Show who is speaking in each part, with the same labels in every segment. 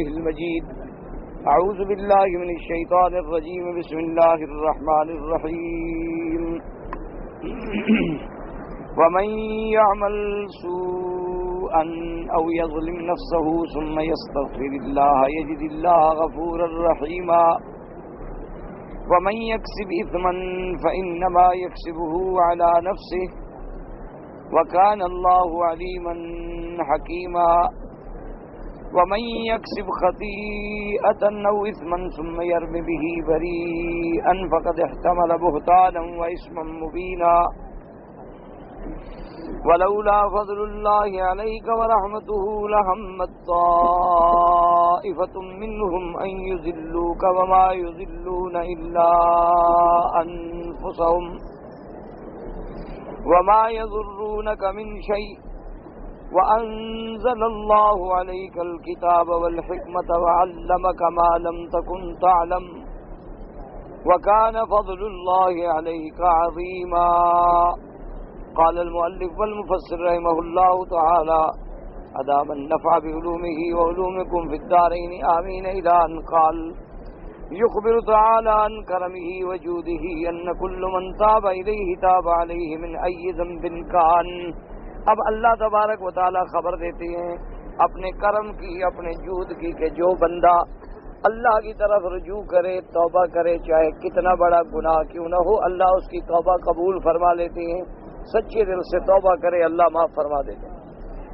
Speaker 1: المجيد. أعوذ بالله من الشيطان الرجيم. بسم الله الرحمن الرحيم. ومن يعمل سوءا أو يظلم نفسه ثم يستغفر الله يجد الله غفورا رحيما. ومن يكسب إثما فإنما يكسبه على نفسه وكان الله عليما حكيما. ومن يكسب خطيئة أو إثما ثم يرم به بريئا فقد احتمل بهتانا وإثما مبينا. ولولا فضل الله عليك ورحمته لهمت طائفة منهم أن يذلوك وما يذلون إلا أنفسهم وما يضرونك من شيء وأنزل الله عليك الكتاب والحكمة وعلمك ما لم تكن تعلم وكان فضل الله عليك عظيما. قال المؤلف والمفسر رحمه الله تعالى أدام النفع بعلومه وعلومكم في الدارين آمين. إلى أن قال يخبر تعالى عن كرمه وجوده أن كل من تاب إليه تاب عليه من أي ذنب كان. اب اللہ تبارک و تعالی خبر دیتے ہیں اپنے کرم کی، اپنے جود کی، کہ جو بندہ اللہ کی طرف رجوع کرے، توبہ کرے، چاہے کتنا بڑا گناہ کیوں نہ ہو، اللہ اس کی توبہ قبول فرما لیتے ہیں. سچے دل سے توبہ کرے، اللہ معاف فرما دیتے ہیں.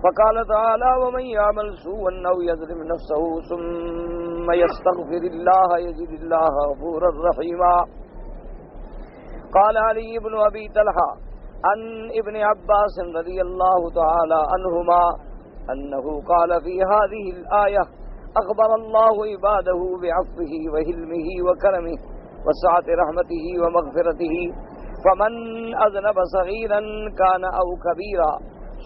Speaker 1: فقال تعالی ومن يعمل سوءا او يظلم نفسه ثم يستغفر الله يجد الله غفورا رحيما. قال علي بن ابي طلحه عن ابن عباس رضي الله تعالى عنهما أنه قال في هذه الآية أخبر الله عباده بعفوه وحلمه وكرمه وسعة رحمته ومغفرته. فمن أذنب صغيرا كان أو كبيرا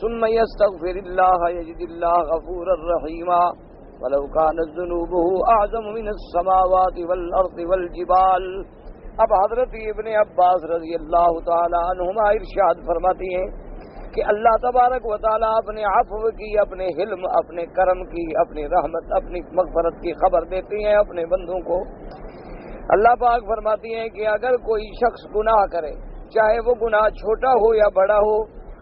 Speaker 1: ثم يستغفر الله يجد الله غفورا رحيما. ولو كانت ذنوبه أعظم من السماوات والأرض والجبال. اب حضرت ابن عباس رضی اللہ تعالی عنہما ارشاد فرماتی ہیں کہ اللہ تبارک و تعالی اپنے عفو کی، اپنے حلم، اپنے کرم کی، اپنی رحمت، اپنی مغفرت کی خبر دیتی ہیں اپنے بندوں کو. اللہ پاک فرماتی ہیں کہ اگر کوئی شخص گناہ کرے، چاہے وہ گناہ چھوٹا ہو یا بڑا ہو،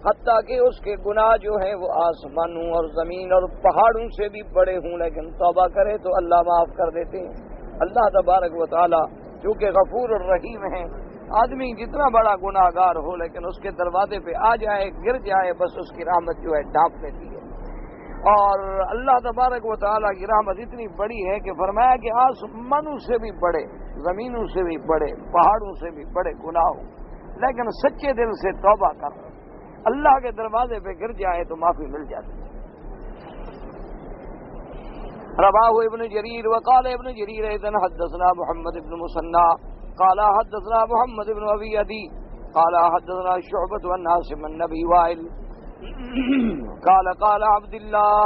Speaker 1: حتیٰ کہ اس کے گناہ جو ہیں وہ آسمانوں اور زمین اور پہاڑوں سے بھی بڑے ہوں، لیکن توبہ کرے تو اللہ معاف کر دیتے ہیں. اللہ تبارک و تعالی چونکہ غفور الرحیم ہیں، آدمی جتنا بڑا گناہ گار ہو لیکن اس کے دروازے پہ آ جائے، گر جائے، بس اس کی رحمت جو ہے ڈھانپ لیتی ہے. اور اللہ تبارک و تعالیٰ کی رحمت اتنی بڑی ہے کہ فرمایا کہ آسمانوں سے بھی بڑے، زمینوں سے بھی بڑے، پہاڑوں سے بھی بڑے گناہ ہو، لیکن سچے دل سے توبہ کر اللہ کے دروازے پہ گر جائے تو معافی مل جاتی ہے. رواه ابن جرير. وقال ابن جرير اذن حدثنا محمد بن مسنى قال حدثنا محمد بن ابي عدي قال حدثنا شعبة عن عاصم النبي وائل قال قال عبد الله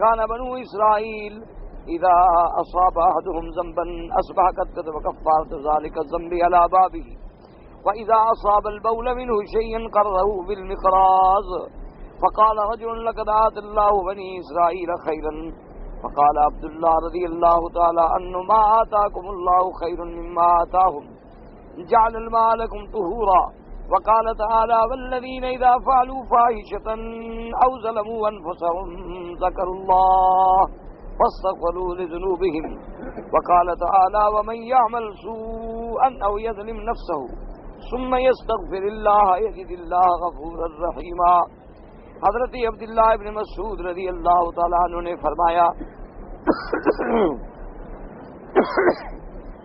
Speaker 1: كان بنو اسرائيل اذا اصاب احدهم ذنبا اصبح قد كتب كفارة ذلك الذنب على بابه واذا اصاب البول منه شيئا قرره بالمقراض. فقال رجل لقد آتى الله بني اسرائيل خيرا. فقال عبد الله رضي الله تعالى عنه ما آتاكم الله خير مما آتاهم جعل الماء لكم طهورا. وقال تعالى والذين إذا فعلوا فاحشة أو ظلموا أنفسهم ذكروا الله فاستغفروا لذنوبهم. وقال تعالى ومن يعمل سوءا أو يظلم نفسه ثم يستغفر الله يجد الله غفورا رحيما. حضرت عبداللہ ابن مسعود رضی اللہ تعالیٰ عنہ نے فرمایا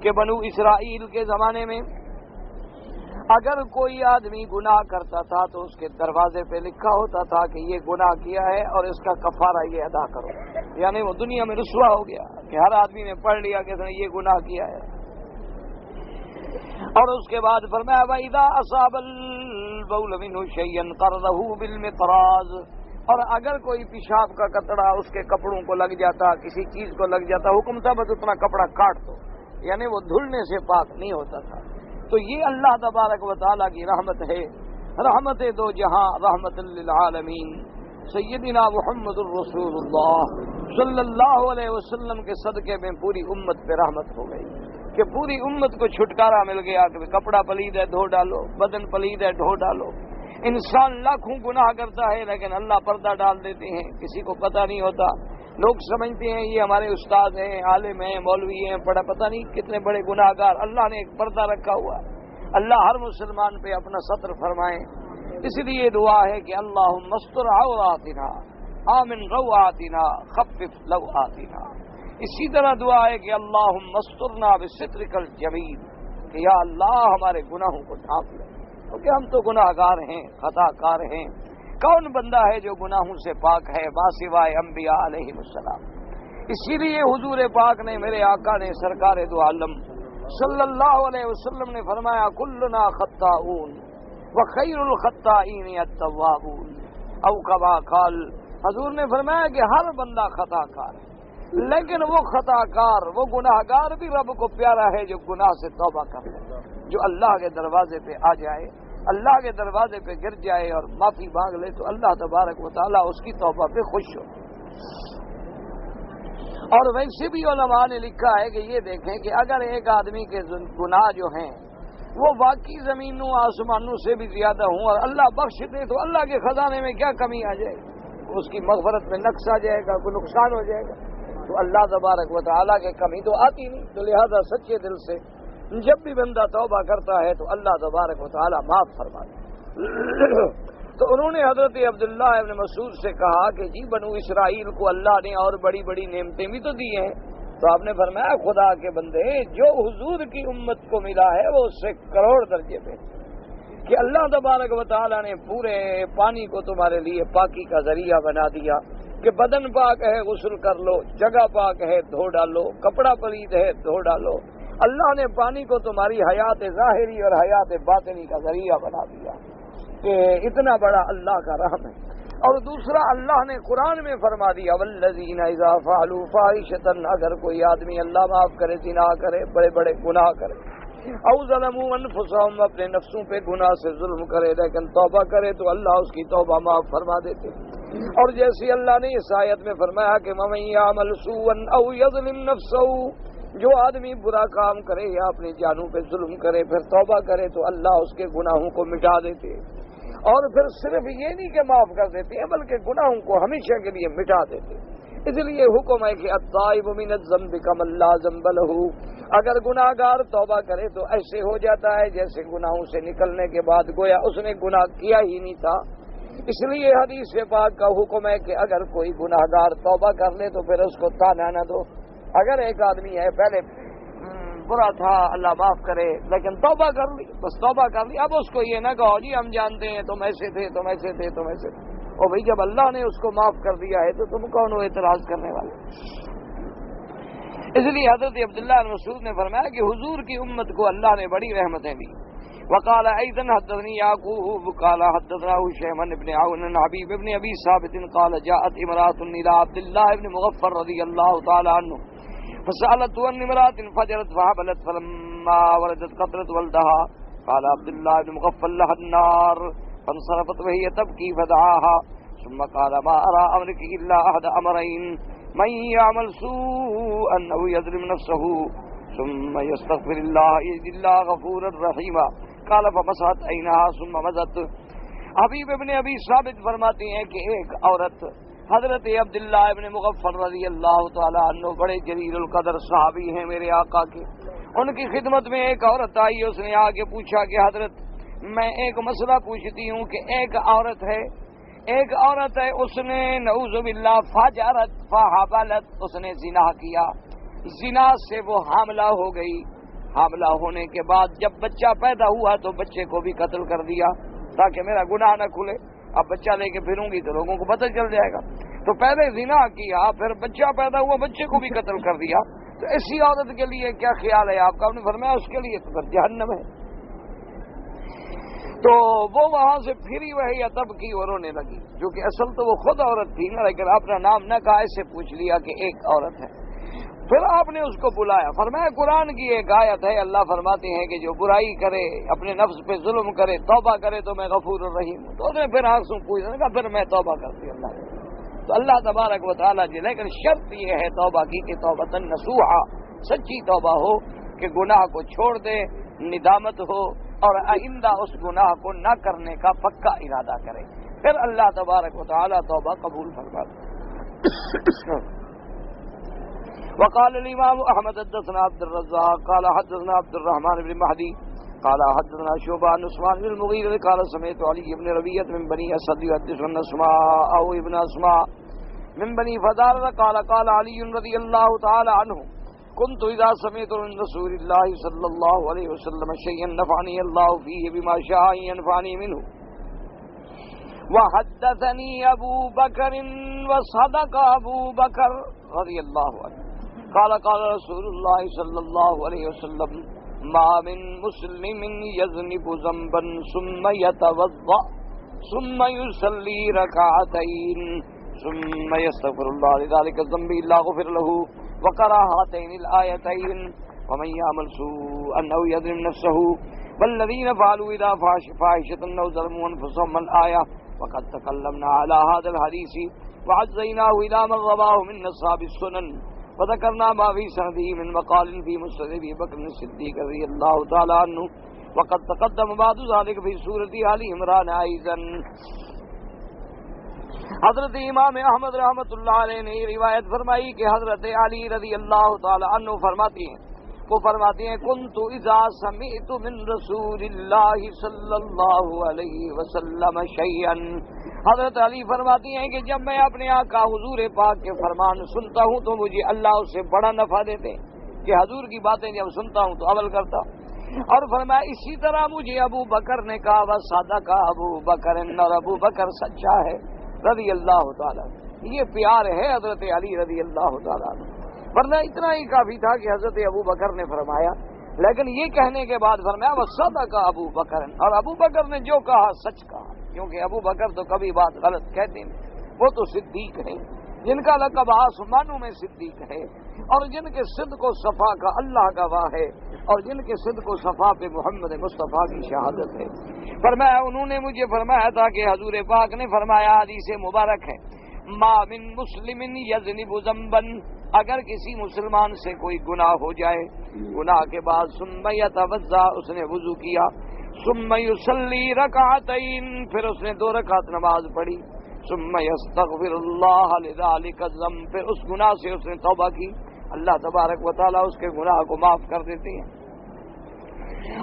Speaker 1: کہ بنو اسرائیل کے زمانے میں اگر کوئی آدمی گناہ کرتا تھا تو اس کے دروازے پہ لکھا ہوتا تھا کہ یہ گناہ کیا ہے اور اس کا کفارہ یہ ادا کرو. یعنی وہ دنیا میں رسوا ہو گیا کہ ہر آدمی نے پڑھ لیا کہ اس نے یہ گناہ کیا ہے. اور اس کے بعد فرمایا وَإِذَا أَصَابَ الْبَوْلَ مِنْهُ شَيْئًا قَرَّهُ بِالْمِقْرَاضِ. اور اگر کوئی پیشاب کا قطرہ اس کے کپڑوں کو لگ جاتا، کسی چیز کو لگ جاتا، حکم تھا بس اتنا کپڑا کاٹ دو، یعنی وہ دھلنے سے پاک نہیں ہوتا تھا. تو یہ اللہ تبارک و تعالیٰ کی رحمت ہے، رحمت دو جہاں، رحمت للعالمین. سیدنا محمد الرسول اللہ صلی اللہ علیہ وسلم کے صدقے میں پوری امت پہ رحمت ہو گئی کہ پوری امت کو چھٹکارا مل گیا کہ کپڑا پلید ہے دھو ڈالو، بدن پلید ہے دھو ڈالو۔ انسان لاکھوں گناہ کرتا ہے لیکن اللہ پردہ ڈال دیتے ہیں، کسی کو پتہ نہیں ہوتا۔ لوگ سمجھتے ہیں یہ ہمارے استاد ہیں، عالم ہیں، مولوی ہیں، بڑا پتہ نہیں کتنے بڑے گناہ گار۔ اللہ نے ایک پردہ رکھا ہوا ہے۔ اللہ ہر مسلمان پہ اپنا ستر فرمائے، اس لیے دعا ہے کہ اللہم استر عوراتنا آمن روعاتنا خفف لوعاتنا۔ اسی طرح دعا ہے کہ اللہم استرنا بسترک الجمیل، کہ یا اللہ ہمارے گناہوں کو ڈھانپ لے، کیونکہ ہم تو گناہ گار ہیں، خطا کار ہیں۔ کون بندہ ہے جو گناہوں سے پاک ہے ما سوائے انبیاء علیہ السلام۔ اسی لیے حضور پاک نے، میرے آقا نے، سرکار دو عالم صلی اللہ علیہ وسلم نے فرمایا کلنا خطاؤون وخیر الخطائین التوابون، او کما قال، حضور نے فرمایا کہ ہر بندہ خطا کار ہے، لیکن وہ خطا کار، وہ گناہ گار بھی رب کو پیارا ہے جو گناہ سے توبہ کر لے، جو اللہ کے دروازے پہ آ جائے، اللہ کے دروازے پہ گر جائے اور معافی مانگ لے تو اللہ تبارک و تعالیٰ اس کی توبہ پہ خوش ہو۔ اور ویسے بھی علماء نے لکھا ہے کہ یہ دیکھیں کہ اگر ایک آدمی کے گناہ جو ہیں وہ واقعی زمینوں آسمانوں سے بھی زیادہ ہوں اور اللہ بخش دے تو اللہ کے خزانے میں کیا کمی آ جائے گی؟ اس کی مغفرت میں نقص آ جائے گا، کوئی نقصان ہو جائے گا؟ تو اللہ تبارک و تعالیٰ کے کمی تو آتی نہیں، تو لہذا سچے دل سے جب بھی بندہ توبہ کرتا ہے تو اللہ تبارک و تعالیٰ معاف فرما دے۔ تو انہوں نے حضرت عبداللہ ابن مسعود سے کہا کہ جی بنو اسرائیل کو اللہ نے اور بڑی بڑی نعمتیں بھی تو دی ہیں، تو آپ نے فرمایا خدا کے بندے جو حضور کی امت کو ملا ہے وہ اس سے کروڑ درجے پہ، کہ اللہ تبارک و تعالیٰ نے پورے پانی کو تمہارے لیے پاکی کا ذریعہ بنا دیا کہ بدن پاک ہے غسل کر لو، جگہ پاک ہے دھو ڈالو، کپڑا پلید ہے دھو ڈالو۔ اللہ نے پانی کو تمہاری حیات ظاہری اور حیات باطنی کا ذریعہ بنا دیا، کہ اتنا بڑا اللہ کا رحم ہے۔ اور دوسرا اللہ نے قرآن میں فرما دیا والذین اذا فعلوا فاحشۃ، اگر کوئی آدمی اللہ معاف کرے، زنا کرے، بڑے بڑے گناہ کرے، او ظلموا انفسهم، اپنے نفسوں پہ گناہ سے ظلم کرے لیکن توبہ کرے تو اللہ اس کی توبہ معاف فرما دیتے۔ اور جیسے اللہ نے اس آیت میں فرمایا کہ وَمَن يَعْمَلْ سُوءًا أَوْ يَظْلِمْ نَفْسَهُ، جو آدمی برا کام کرے یا اپنی جانوں پہ ظلم کرے پھر توبہ کرے تو اللہ اس کے گناہوں کو مٹا دیتے، اور پھر صرف یہ نہیں کہ معاف کر دیتے ہیں بلکہ گناہوں کو ہمیشہ کے لیے مٹا دیتے۔ اس لیے حکم ہے کہ التائب من الذنب کمن لا ذنب له، اگر گناہ گار توبہ کرے تو ایسے ہو جاتا ہے جیسے گناہوں سے نکلنے کے بعد گویا اس نے گناہ کیا ہی نہیں تھا۔ اس لیے حدیث پاک کا حکم ہے کہ اگر کوئی گناہ گار توبہ کر لے تو پھر اس کو تانا نہ دو۔ اگر ایک آدمی ہے پہلے برا تھا اللہ معاف کرے لیکن توبہ کر لی، بس توبہ کر لی، اب اس کو یہ نہ کہو جی ہم جانتے ہیں تم ایسے تھے تم ایسے تھے تم ایسے تھے، اور بھائی جب اللہ نے اس کو معاف کر دیا ہے تو تم کون ہو اعتراض کرنے والے؟ اس لیے حضرت عبداللہ بن مسعود نے فرمایا کہ حضور کی امت کو اللہ نے بڑی رحمتیں دی۔ وقال ايضا حدثني يعقوب قال حدثنا هشيم بن عون عن حبيب بن ابي ثابت قال جاءت امراه الى عبد الله بن مغفر رضي الله تعالى عنه فسالته عن امراه فجرت فحبلت فلما ولدت قتلت ولدها قال عبد الله بن مغفر لها النار فانصرفت وهي تبكي فدعاها ثم قال ما ارى امرك الا احد امرين من يعمل سوءا او يظلم نفسه ثم يستغفر الله يجد الله غفورا رحيما قال فمسحت عينها ثم مزت۔ حبیب ابن ابی ثابت فرماتے ہیں کہ ایک عورت حضرت عبداللہ ابن مغفر رضی اللہ تعالی عنہ بڑے جلیل القدر صحابی ہیں میرے آقا کے، ان کی خدمت میں ایک عورت آئی، اس نے آ کے پوچھا کہ حضرت میں ایک مسئلہ پوچھتی ہوں کہ ایک عورت ہے اس نے نعوذ باللہ فجرت فحبلت، اس نے زنا کیا، زنا سے وہ حاملہ ہو گئی، حاملہ ہونے کے بعد جب بچہ پیدا ہوا تو بچے کو بھی قتل کر دیا تاکہ میرا گناہ نہ کھلے، اب بچہ لے کے پھروں گی تو لوگوں کو پتہ چل جائے گا، تو پہلے زنا کیا پھر بچہ پیدا ہوا بچے کو بھی قتل کر دیا، تو ایسی عورت کے لیے کیا خیال ہے آپ کا؟ نے فرمایا اس کے لیے تو پھر جہنم ہے۔ تو وہ وہاں سے پھری وہی تب کی اور رونے لگی، جو کہ اصل تو وہ خود عورت تھی نا، لیکن اپنا نام نہ کہا، ایسے پوچھ لیا کہ ایک عورت ہے۔ پھر آپ نے اس کو بلایا، فرمایا قرآن کی ایک آیت ہے، اللہ فرماتے ہیں کہ جو برائی کرے اپنے نفس پہ ظلم کرے توبہ کرے تو میں غفور الرحیم ہوں۔ تو اس نے پھر آنسو پوچھا، کہا پھر میں توبہ کرتی اللہ تو اللہ تبارک و تعالیٰ جی، لیکن شرط یہ ہے توبہ کی کہ توبۃ نصوحا، سچی توبہ ہو کہ گناہ کو چھوڑ دے، ندامت ہو اور آئندہ اس گناہ کو نہ کرنے کا پکا ارادہ کرے، پھر اللہ تبارک و تعالیٰ توبہ قبول فرماتا۔ وقال الامام احمد حدثنا عبد الرزاق قال حدثنا عبد الرحمن بن مهدي قال حدثنا شعبہ عن عثمان بن المغيرة قال سمعت علي بن ربيعة من بني اسد يحدث عن اسماء او ابن اسماء من بني فضالة قال قال علي رضي الله تعالى عنه كنت اذا سمعت من رسول الله صلى الله عليه وسلم شيئا نفعني الله فيه بما شاء ينفعني منه وحدثني ابو بكر وصدق ابو بكر رضي الله عنه قال قال رسول الله صلى الله عليه وسلم ما من مسلم يذنب ذنبا ثم يتوضأ ثم يصلي ركعتين ثم يستغفر الله لذلك الذنب الا غفر له وقرأ هاتين الآيتين ومن يعمل سوءا او يظلم نفسه والذين فعلوا اذا فاحشة او ظلموا انفسهم الآية وقد تكلمنا على هذا الحديث وعزيناه الى من رواه من اصحاب السنن وذكرنا ما في سنده من مقال في مسند ابي بكر الصديق رضي الله تعالى عنه وقد تقدم بعد ذلك في سورة آل عمران ايضا۔ حضرت امام احمد رحمۃ اللہ علیہ نے روایت فرمائی کہ حضرت علی رضی اللہ تعالی عنہ فرماتے ہیں کنت اذا سمعت من رسول اللہ صلی اللہ علیہ وسلم شیئا، حضرت علی فرماتی ہیں کہ جب میں اپنے آقا حضور پاک کے فرمان سنتا ہوں تو مجھے اللہ اس سے بڑا نفع دیتے ہیں کہ حضور کی باتیں جب سنتا ہوں تو عمل کرتا ہوں۔ اور فرمایا اسی طرح مجھے ابو بکر نے کہا وصدق ابو بکر، اور ابو بکر سچا ہے رضی اللہ تعالیٰ۔ یہ پیار ہے حضرت علی رضی اللہ تعالیٰ، ورنہ اتنا ہی کافی تھا کہ حضرت ابو بکر نے فرمایا، لیکن یہ کہنے کے بعد فرمایا وصدق ابو بکر، اور ابو بکر نے جو کہا سچ کہا، کیونکہ ابو بکر تو کبھی بات غلط کہتے نہیں، وہ تو صدیق ہیں جن کا لقب آسمانوں میں صدیق ہے، اور جن کے صدق و صفا کا اللہ گواہ ہے، اور جن کے صدق و صفا پہ محمد مصطفیٰ کی شہادت ہے۔ فرمایا انہوں نے مجھے فرمایا تھا کہ حضور پاک نے فرمایا، حدیث مبارک ہے، ما من مسلم یذنب ذنبا، اگر کسی مسلمان سے کوئی گناہ ہو جائے، گناہ کے بعد ثم یتوضا، اس نے وضو کیا، ثم یصلی رکعتین، پھر اس نے 2 رکعت نماز پڑھی، ثم یستغفر اللہ لذلک الذنب، پھر اس گناہ سے اس نے توبہ کی، اللہ تبارک و تعالیٰ اس کے گناہ کو معاف کر دیتے ہیں۔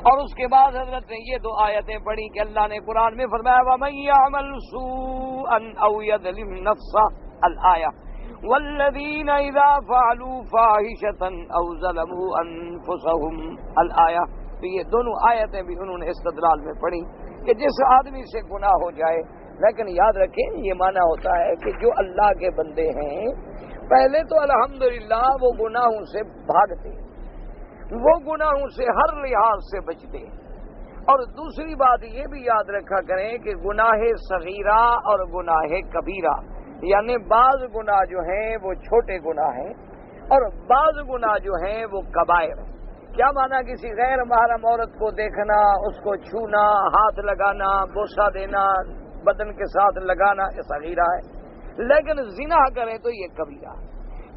Speaker 1: اور اس کے بعد حضرت نے یہ 2 آیتیں پڑھی کہ اللہ نے قرآن میں فرمایا وَمَن يَعْمَلْ سُوءًا أَوْ يَظْلِمْ نَفْسَهُ الآیہ وَالَّذِينَ إِذَا فَعَلُوا فَاحِشَةً أَوْ ظَلَمُوا أَنفُسَهُمْ الآیہ۔ تو یہ دونوں آیتیں بھی انہوں نے استدلال میں پڑھی کہ جس آدمی سے گناہ ہو جائے، لیکن یاد رکھیں یہ معنی ہوتا ہے کہ جو اللہ کے بندے ہیں پہلے تو الحمدللہ وہ گناہوں سے بھاگتے، وہ گناہوں سے ہر لحاظ سے بچتے، اور دوسری بات یہ بھی یاد رکھا کریں کہ گناہ صغیرہ اور گناہ کبیرہ، یعنی بعض گناہ جو ہیں وہ چھوٹے گناہ ہیں اور بعض گناہ جو ہیں وہ کبائر ہیں۔ کیا مانا؟ کسی غیر محرم عورت کو دیکھنا، اس کو چھونا، ہاتھ لگانا، بوسہ دینا، بدن کے ساتھ لگانا، یہ صغیرہ ہے، لیکن زنا کرے تو یہ کبیرہ۔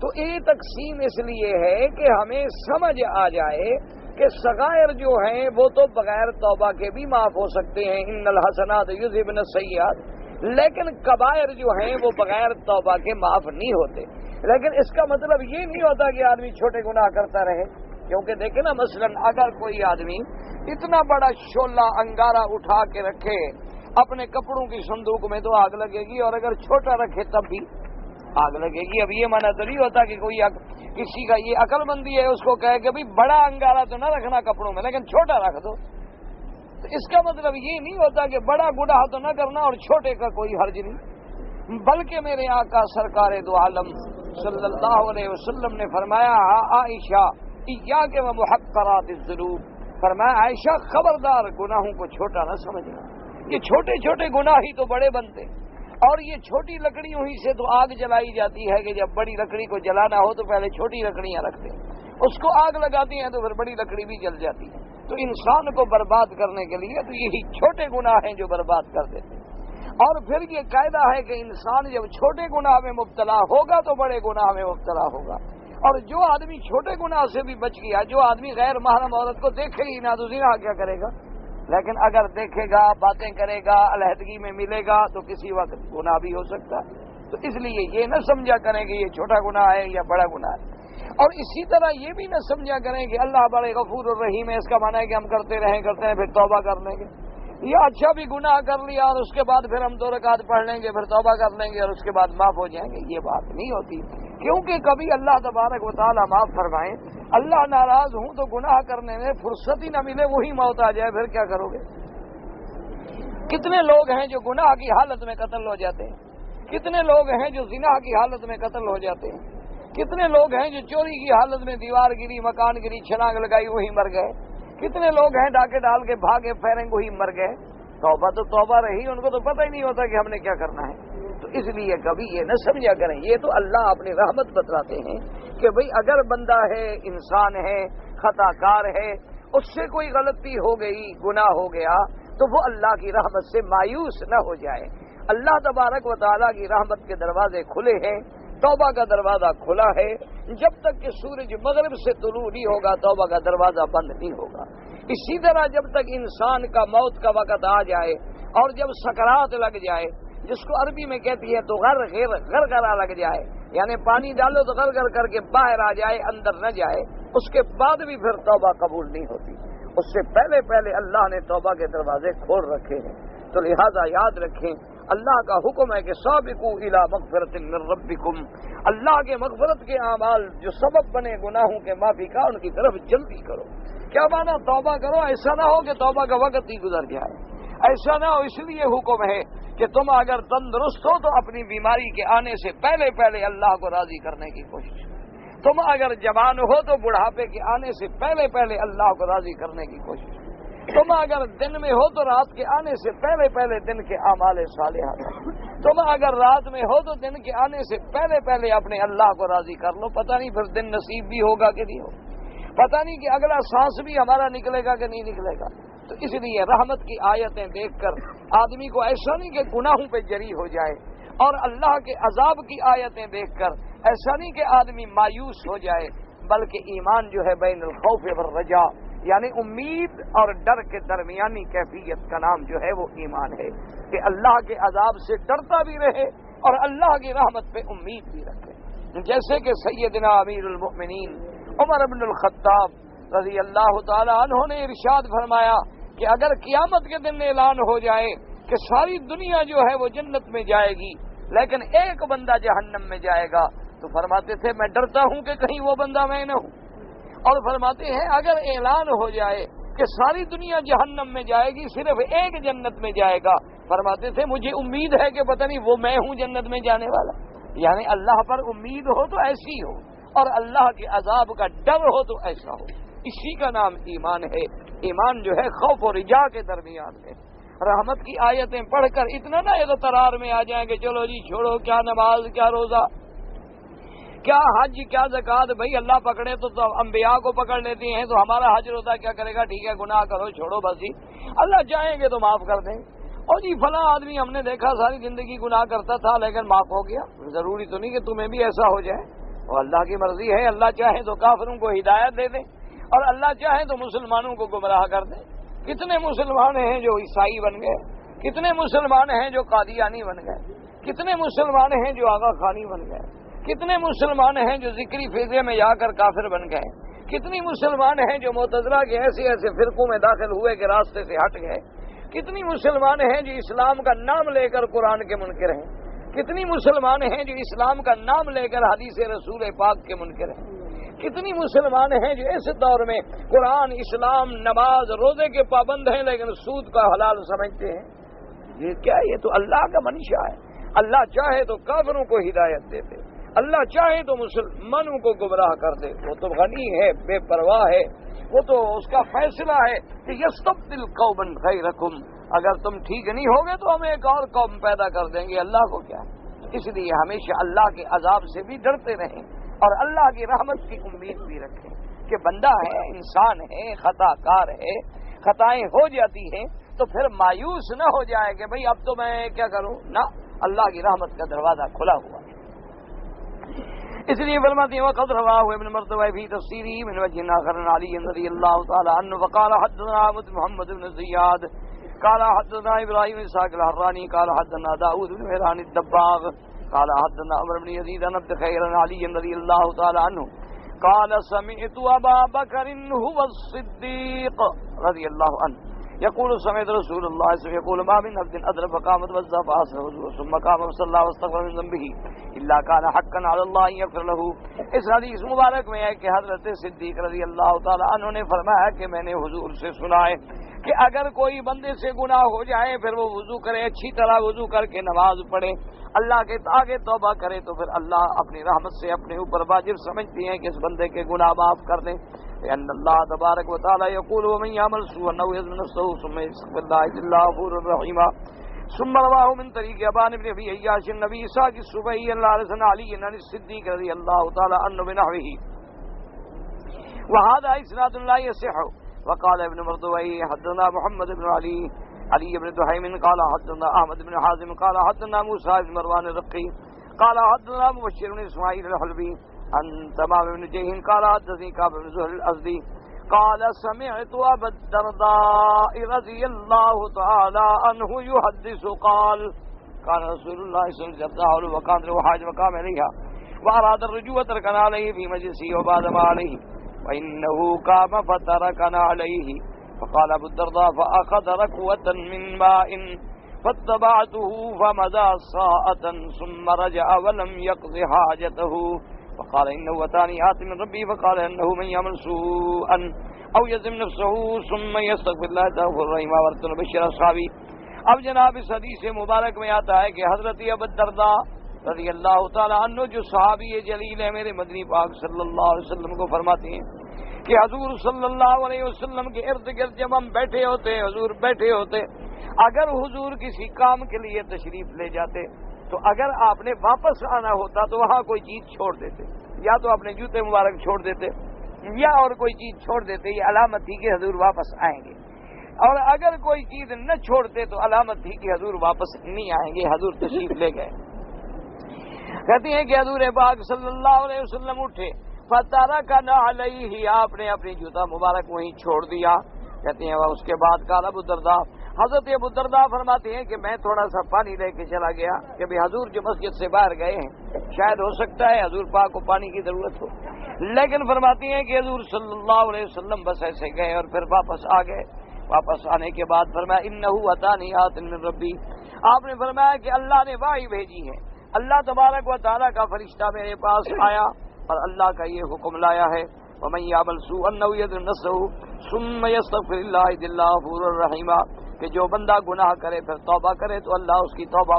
Speaker 1: تو یہ تقسیم اس لیے ہے کہ ہمیں سمجھ آ جائے کہ صغائر جو ہیں وہ تو بغیر توبہ کے بھی معاف ہو سکتے ہیں، ان الحسنات یذہبن السیئات، لیکن کبائر جو ہیں وہ بغیر توبہ کے معاف نہیں ہوتے۔ لیکن اس کا مطلب یہ نہیں ہوتا کہ آدمی چھوٹے گناہ کرتا رہے، کیونکہ دیکھیں نا مثلا اگر کوئی آدمی اتنا بڑا شولہ انگارہ اٹھا کے رکھے اپنے کپڑوں کی صندوق میں تو آگ لگے گی، اور اگر چھوٹا رکھے تب بھی آگ لگے گی۔ اب یہ معنی تو نہیں ہوتا کہ کوئی کسی کا یہ عقل مندی ہے اس کو کہے کہ بھائی بڑا انگارہ تو نہ رکھنا کپڑوں میں لیکن چھوٹا رکھ دو، تو اس کا مطلب یہ نہیں ہوتا کہ بڑا گناہ تو نہ کرنا اور چھوٹے کا کوئی حرج نہیں، بلکہ میرے آقا سرکار دو عالم صلی اللہ علیہ وسلم نے فرمایا عائشہ ایاک و محقرات الذنوب، فرمایا عائشہ خبردار گناہوں کو چھوٹا نہ سمجھنا، یہ چھوٹے چھوٹے گناہ ہی تو بڑے بنتے، اور یہ چھوٹی لکڑیوں ہی سے تو آگ جلائی جاتی ہے کہ جب بڑی لکڑی کو جلانا ہو تو پہلے چھوٹی لکڑیاں رکھتے ہیں، اس کو آگ لگاتی ہیں تو پھر بڑی لکڑی بھی جل جاتی ہے۔ تو انسان کو برباد کرنے کے لیے تو یہی چھوٹے گناہ ہیں جو برباد کر دیتے ہیں۔ اور پھر یہ قاعدہ ہے کہ انسان جب چھوٹے گناہ میں مبتلا ہوگا تو بڑے گناہ میں مبتلا ہوگا، اور جو آدمی چھوٹے گناہ سے بھی بچ گیا، جو آدمی غیر محرم عورت کو دیکھے ہی نہ تو زنا کیا کرے گا، لیکن اگر دیکھے گا، باتیں کرے گا، علیحدگی میں ملے گا تو کسی وقت گناہ بھی ہو سکتا ہے۔ تو اس لیے یہ نہ سمجھا کریں کہ یہ چھوٹا گناہ ہے یا بڑا گناہ ہے، اور اسی طرح یہ بھی نہ سمجھا کریں کہ اللہ بڑے غفور الرحیم ہے، اس کا معنی ہے کہ ہم کرتے رہیں پھر توبہ کر لیں گے، یا اچھا بھی گناہ کر لیا اور اس کے بعد پھر ہم 2 رکعت پڑھ لیں گے، پھر توبہ کر لیں گے اور اس کے بعد معاف ہو جائیں گے۔ یہ بات نہیں ہوتی، کیونکہ کبھی اللہ تبارک و تعالیٰ معاف فرمائیں، اللہ ناراض ہوں تو گناہ کرنے میں فرصت ہی نہ ملے، وہی موت آ جائے، پھر کیا کرو گے؟ کتنے لوگ ہیں جو گناہ کی حالت میں قتل ہو جاتے ہیں، کتنے لوگ ہیں جو زنا کی حالت میں قتل ہو جاتے ہیں، کتنے لوگ ہیں جو چوری کی حالت میں دیوار گری، مکان گری، چھلانگ لگائی وہی مر گئے، کتنے لوگ ہیں ڈاکے ڈال کے بھاگے پھیریں وہی مر گئے۔ توبہ تو توبہ رہی، ان کو تو پتہ ہی نہیں ہوتا کہ ہم نے کیا کرنا ہے۔ تو اس لیے کبھی یہ نہ سمجھا کریں، یہ تو اللہ اپنی رحمت بتلاتے ہیں کہ بھئی اگر بندہ ہے، انسان ہے، خطا کار ہے، اس سے کوئی غلطی ہو گئی، گناہ ہو گیا، تو وہ اللہ کی رحمت سے مایوس نہ ہو جائے۔ اللہ تبارک و تعالیٰ کی رحمت کے دروازے کھلے ہیں، توبہ کا دروازہ کھلا ہے، جب تک کہ سورج مغرب سے طلوع نہیں ہوگا توبہ کا دروازہ بند نہیں ہوگا۔ اسی طرح جب تک انسان کا موت کا وقت آ جائے اور جب سکرات لگ جائے، جس کو عربی میں کہتی ہے تو غرغرہ لگ جائے، یعنی پانی ڈالو تو غرغر کر کے باہر آ جائے، اندر نہ جائے، اس کے بعد بھی پھر توبہ قبول نہیں ہوتی۔ اس سے پہلے اللہ نے توبہ کے دروازے کھول رکھے ہیں، تو لہذا یاد رکھیں اللہ کا حکم ہے کہ سابقوا الی مغفرۃ من ربکم، اللہ کے مغفرت کے اعمال جو سبب بنے گناہوں کے معافی کا، ان کی طرف جلدی کرو۔ کیا مانا؟ توبہ کرو، ایسا نہ ہو کہ توبہ کا وقت ہی گزر جائے، ایسا نہ ہو۔ اس لیے حکم ہے کہ تم اگر تندرست ہو تو اپنی بیماری کے آنے سے پہلے اللہ کو راضی کرنے کی کوشش کرو، تم اگر جوان ہو تو بڑھاپے کے آنے سے پہلے اللہ کو راضی کرنے کی کوشش کرو، تم اگر دن میں ہو تو رات کے آنے سے پہلے دن کے اعمال صالحہ کرو، تم اگر رات میں ہو تو دن کے آنے سے پہلے اپنے اللہ کو راضی کر لو۔ پتہ نہیں پھر دن نصیب بھی ہوگا کہ نہیں ہوگا، پتہ نہیں کہ اگلا سانس بھی ہمارا نکلے گا کہ نہیں نکلے گا۔ تو اس لیے رحمت کی آیتیں دیکھ کر آدمی کو ایسا نہیں کہ گناہوں پہ جری ہو جائے، اور اللہ کے عذاب کی آیتیں دیکھ کر ایسا نہیں کہ آدمی مایوس ہو جائے، بلکہ ایمان جو ہے بین الخوف والرجاء، یعنی امید اور ڈر کے درمیانی کیفیت کا نام جو ہے وہ ایمان ہے، کہ اللہ کے عذاب سے ڈرتا بھی رہے اور اللہ کی رحمت پہ امید بھی رکھے۔ جیسے کہ سیدنا امیر المؤمنین عمر بن الخطاب رضی اللہ تعالی عنہ نے ارشاد فرمایا کہ اگر قیامت کے دن اعلان ہو جائے کہ ساری دنیا جو ہے وہ جنت میں جائے گی لیکن ایک بندہ جہنم میں جائے گا، تو فرماتے تھے میں ڈرتا ہوں کہ کہیں وہ بندہ میں نہ ہوں، اور فرماتے ہیں اگر اعلان ہو جائے کہ ساری دنیا جہنم میں جائے گی صرف ایک جنت میں جائے گا، فرماتے تھے مجھے امید ہے کہ پتہ نہیں وہ میں ہوں جنت میں جانے والا۔ یعنی اللہ پر امید ہو تو ایسی ہو، اور اللہ کے عذاب کا ڈر ہو تو ایسا ہو، اسی کا نام ایمان ہے۔ ایمان جو ہے خوف و رجا کے درمیان ہے۔ رحمت کی آیتیں پڑھ کر اتنا نہ اغترار میں آ جائیں کہ چلو جی چھوڑو، کیا نماز، کیا روزہ، کیا حج، کیا زکوٰۃ، بھائی اللہ پکڑے تو انبیاء کو پکڑ لیتے ہیں، تو ہمارا حج روزہ کیا کرے گا؟ ٹھیک ہے گناہ کرو، چھوڑو بس ہی، اللہ چاہیں گے تو معاف کر دیں۔ اور جی فلاں آدمی ہم نے دیکھا ساری زندگی گناہ کرتا تھا لیکن معاف ہو گیا، ضروری تو نہیں کہ تمہیں بھی ایسا ہو جائے، اور اللہ کی مرضی ہے، اللہ چاہے تو کافروں کو ہدایت دے دیں اور اللہ چاہے تو مسلمانوں کو گمراہ کر دیں۔ کتنے مسلمان ہیں جو عیسائی بن گئے، کتنے مسلمان ہیں جو قادیانی بن گئے، کتنے مسلمان ہیں جو آغا خانی بن گئے، کتنے مسلمان ہیں جو ذکری فیضے میں جا کر کافر بن گئے، کتنی مسلمان ہیں جو معتزلہ کے ایسے فرقوں میں داخل ہوئے کہ راستے سے ہٹ گئے، کتنی مسلمان ہیں جو اسلام کا نام لے کر قرآن کے منکر ہیں، کتنی مسلمان ہیں جو اسلام کا نام لے کر حدیث رسول پاک کے منکر ہیں، کتنی مسلمان ہیں جو اس دور میں قرآن، اسلام، نماز، روزے کے پابند ہیں لیکن سود کا حلال سمجھتے ہیں۔ یہ کیا؟ یہ تو اللہ کا منشا ہے۔ اللہ چاہے تو کافروں کو ہدایت دے دے، اللہ چاہے تو مسلمانوں کو گمراہ کر دے، وہ تو غنی ہے، بے پرواہ ہے، وہ تو اس کا فیصلہ ہے کہ یستبدل قوما غیرکم، اگر تم ٹھیک نہیں ہوگے تو ہم ایک اور قوم پیدا کر دیں گے، اللہ کو کیا ہے۔ اس لیے ہمیشہ اللہ کے عذاب سے بھی ڈرتے رہیں اور اللہ کی رحمت کی امید بھی رکھیں کہ بندہ ہے، انسان ہے، خطا کار ہے، خطائیں ہو جاتی ہیں، تو پھر مایوس نہ ہو جائے کہ بھئی اب تو میں کیا کروں، نہ، اللہ کی رحمت کا دروازہ کھلا ہوا ہے۔ اس لیے فرماتے ہیں وقد رواه ابن مردوی فی تفسیرہ من وجہ آخر عن علی رضی اللہ تعالی عنہ وقال حدثنا محمد بن زیاد قال حدثنا ابراہیم اسحاق الحرانی قال حدثنا داؤد بن مہران الدباغ قال حدثنا عمرو بن یزید عن عبد خیر عن علی رضی اللہ تعالی عنہ قال سمعت ابا بکر هو الصدیق رضی اللہ عنہ يقول سمعت رسول الله صلى الله عليه وسلم يقول ما من عبد أدرك فقامت وزا فأسره ثم قام وصلى واستغفر من ذنبه إلا كان حقا على الله أن يغفر له۔ اس حدیث مبارک میں ہے کہ حضرت صدیق رضی اللہ تعالی عنہ نے فرمایا کہ میں نے حضور سے سنا ہے کہ اگر کوئی بندے سے گناہ ہو جائے پھر وہ وضو کرے، اچھی طرح وضو کر کے نماز پڑھے، اللہ کے آگے توبہ کرے تو پھر اللہ اپنی رحمت سے اپنے اوپر واجب سمجھتی ہیں کہ اس بندے کے گناہ معاف کر دیں۔ ان اللہ تبارک و تعالی یقول ومن يعمل سوءا او يظلم نفسه ثم يستغفر الله يجد الله غفورا رحيما۔ ثم رواه من طريق ابان بن ابي اياش النبي اسحاق السبيعي عن علي عن الصديق رضي الله تعالى عنه بنحوه وهذا اسناد لا يصح۔ وقال ابن مردوي حدثنا محمد بن علي بن دحيم قال حدثنا احمد بن حازم قال حدثنا موسى بن مروان الرقي قال حدثنا مبشر بن اسماعيل الحلبي عن تمام بن جيهن قال حدثني كعب بن زهر الأزدي قال سمعت أبا الدرداء رضي الله تعالى عنه يحدث قال كان رسول الله صلى الله عليه وسلم وكان له حاجة وقام إليها وأراد الرجوع تركنا عليه في مجلسه وبعد ما عليه وإنه قام فتركنا عليه فقال أبو الدرداء فأخذ ركوة من ماء فاتبعته فمضى ساعة ثم رجع ولم يقض حاجته فقال إنه أتاني آت من ربي فقال إنه من يعمل سوءا أو يظلم نفسه ثم يستغفر الله تغفر رحيما ورتن بشر أصحابي۔ اب جناب اس حدیث مبارک میں آتا ہے کہ حضرت ابو الدرداء رضی اللہ تعالی عنہ جو صحابی جلیل ہے میرے مدنی پاک صلی اللہ علیہ وسلم کو فرماتے ہیں کہ حضور صلی اللہ علیہ وسلم کے ارد گرد جب ہم بیٹھے ہوتے، حضور بیٹھے ہوتے، اگر حضور کسی کام کے لیے تشریف لے جاتے تو اگر آپ نے واپس آنا ہوتا تو وہاں کوئی چیز چھوڑ دیتے، یا تو اپنے جوتے مبارک چھوڑ دیتے یا اور کوئی چیز چھوڑ دیتے، یہ علامت تھی کہ حضور واپس آئیں گے، اور اگر کوئی چیز نہ چھوڑتے تو علامت تھی کہ حضور واپس نہیں آئیں گے، حضور تشریف لے گئے۔ کہتے ہیں کہ حضور پاک صلی اللہ علیہ وسلم اٹھے فَتَرَكَنَا عَلَيْهِ، آپ نے اپنی جوتا مبارک وہیں چھوڑ دیا۔ کہتے ہیں اس کے بعد قال ابو الدرداء، حضرت ابو الدرداء فرماتے ہیں کہ میں تھوڑا سا پانی لے کے چلا گیا کہ بھی حضور جو مسجد سے باہر گئے ہیں، شاید ہو سکتا ہے حضور پاک کو پانی کی ضرورت ہو، لیکن فرماتی ہیں کہ حضور صلی اللہ علیہ وسلم بس ایسے گئے اور پھر واپس آ گئے۔ واپس آنے کے بعد فرمایا انہ اتانی آت من ربی، آپ نے فرمایا کہ اللہ نے وحی بھیجی ہے، اللہ تبارک و تعالیٰ کا فرشتہ میرے پاس آیا اور اللہ کا یہ حکم لایا ہے ومن يعمل سوءا او يظلم نفسه ثم يستغفر الله يجد الله غفورا رحيما، کہ جو بندہ گناہ کرے پھر توبہ کرے تو اللہ اس کی توبہ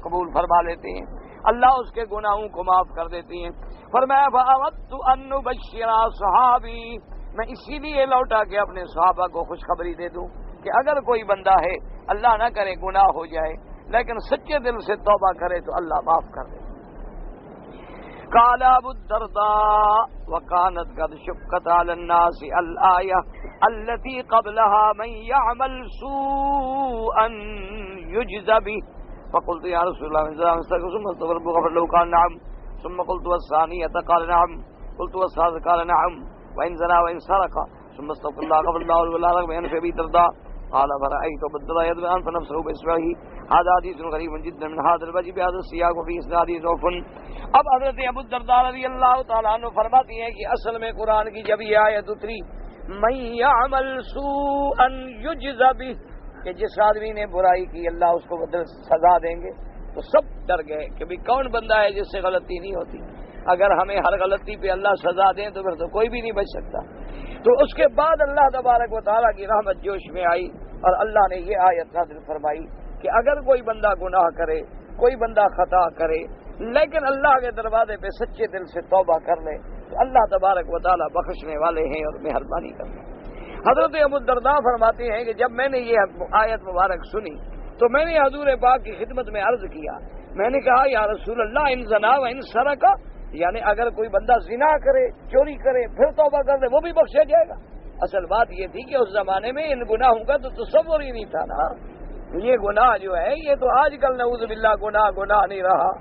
Speaker 1: قبول فرما لیتے ہیں، اللہ اس کے گناہوں کو معاف کر دیتے ہیں۔ فرمایا فَأَوَدْتُ أَن نُبَشِّرَ أَصْحَابِي، میں اسی لیے لوٹا کہ اپنے صحابہ کو خوشخبری دے دوں کہ اگر کوئی بندہ ہے اللہ نہ کرے گناہ ہو جائے لیکن سچے دل سے توبہ کرے تو اللہ معاف کر دے۔ قال ابو الدرداء وكانت قد شقت على الناس الآية التي قبلها من يعمل سوءا يجزى به فقلت يا رسول الله ثم استغفر غفر له قال نعم ثم قلت والثانية قال نعم قلت والثالثة قال نعم وإن زنا وإن سرق ثم استغفر الله غفر الله ولا رغم أن في أبي الدرداء قال فرأيت أبو الدرداء يدعو أنف نفسه بإصبعه هذا حديث غريب جدا من هذا الوجه بهذا السياق وفي إسناده ضعف۔ اب حضرت ابو الدرداء رضی اللہ تعالیٰ عنہ فرماتی ہیں کہ اصل میں قرآن کی جب یہ آیت اتری من يعمل سوءا يجزى به، کہ جس آدمی نے برائی کی اللہ اس کو بدل سزا دیں گے، تو سب ڈر گئے کہ بھی کون بندہ ہے جس سے غلطی نہیں ہوتی، اگر ہمیں ہر غلطی پہ اللہ سزا دیں تو پھر تو کوئی بھی نہیں بچ سکتا۔ تو اس کے بعد اللہ تبارک و تعالیٰ کی رحمت جوش میں آئی اور اللہ نے یہ آیت نازل فرمائی کہ اگر کوئی بندہ گناہ کرے، کوئی بندہ خطا کرے لیکن اللہ کے دروازے پہ سچے دل سے توبہ کر لے تو اللہ تبارک و تعالیٰ بخشنے والے ہیں اور مہربانی کرتے ہیں۔ حضرت ابو الدرداء فرماتے ہیں کہ جب میں نے یہ آیت مبارک سنی تو میں نے حضور پاک کی خدمت میں عرض کیا، میں نے کہا یا رسول اللہ ان زنا و ان سرقا، یعنی اگر کوئی بندہ زنا کرے، چوری کرے، پھر توبہ کر لے وہ بھی بخشا جائے گا؟ اصل بات یہ تھی کہ اس زمانے میں ان گناہوں کا تو تصور ہی نہیں تھا نا. یہ گناہ جو ہے یہ تو آج کل نعوذ باللہ گناہ نہیں رہا.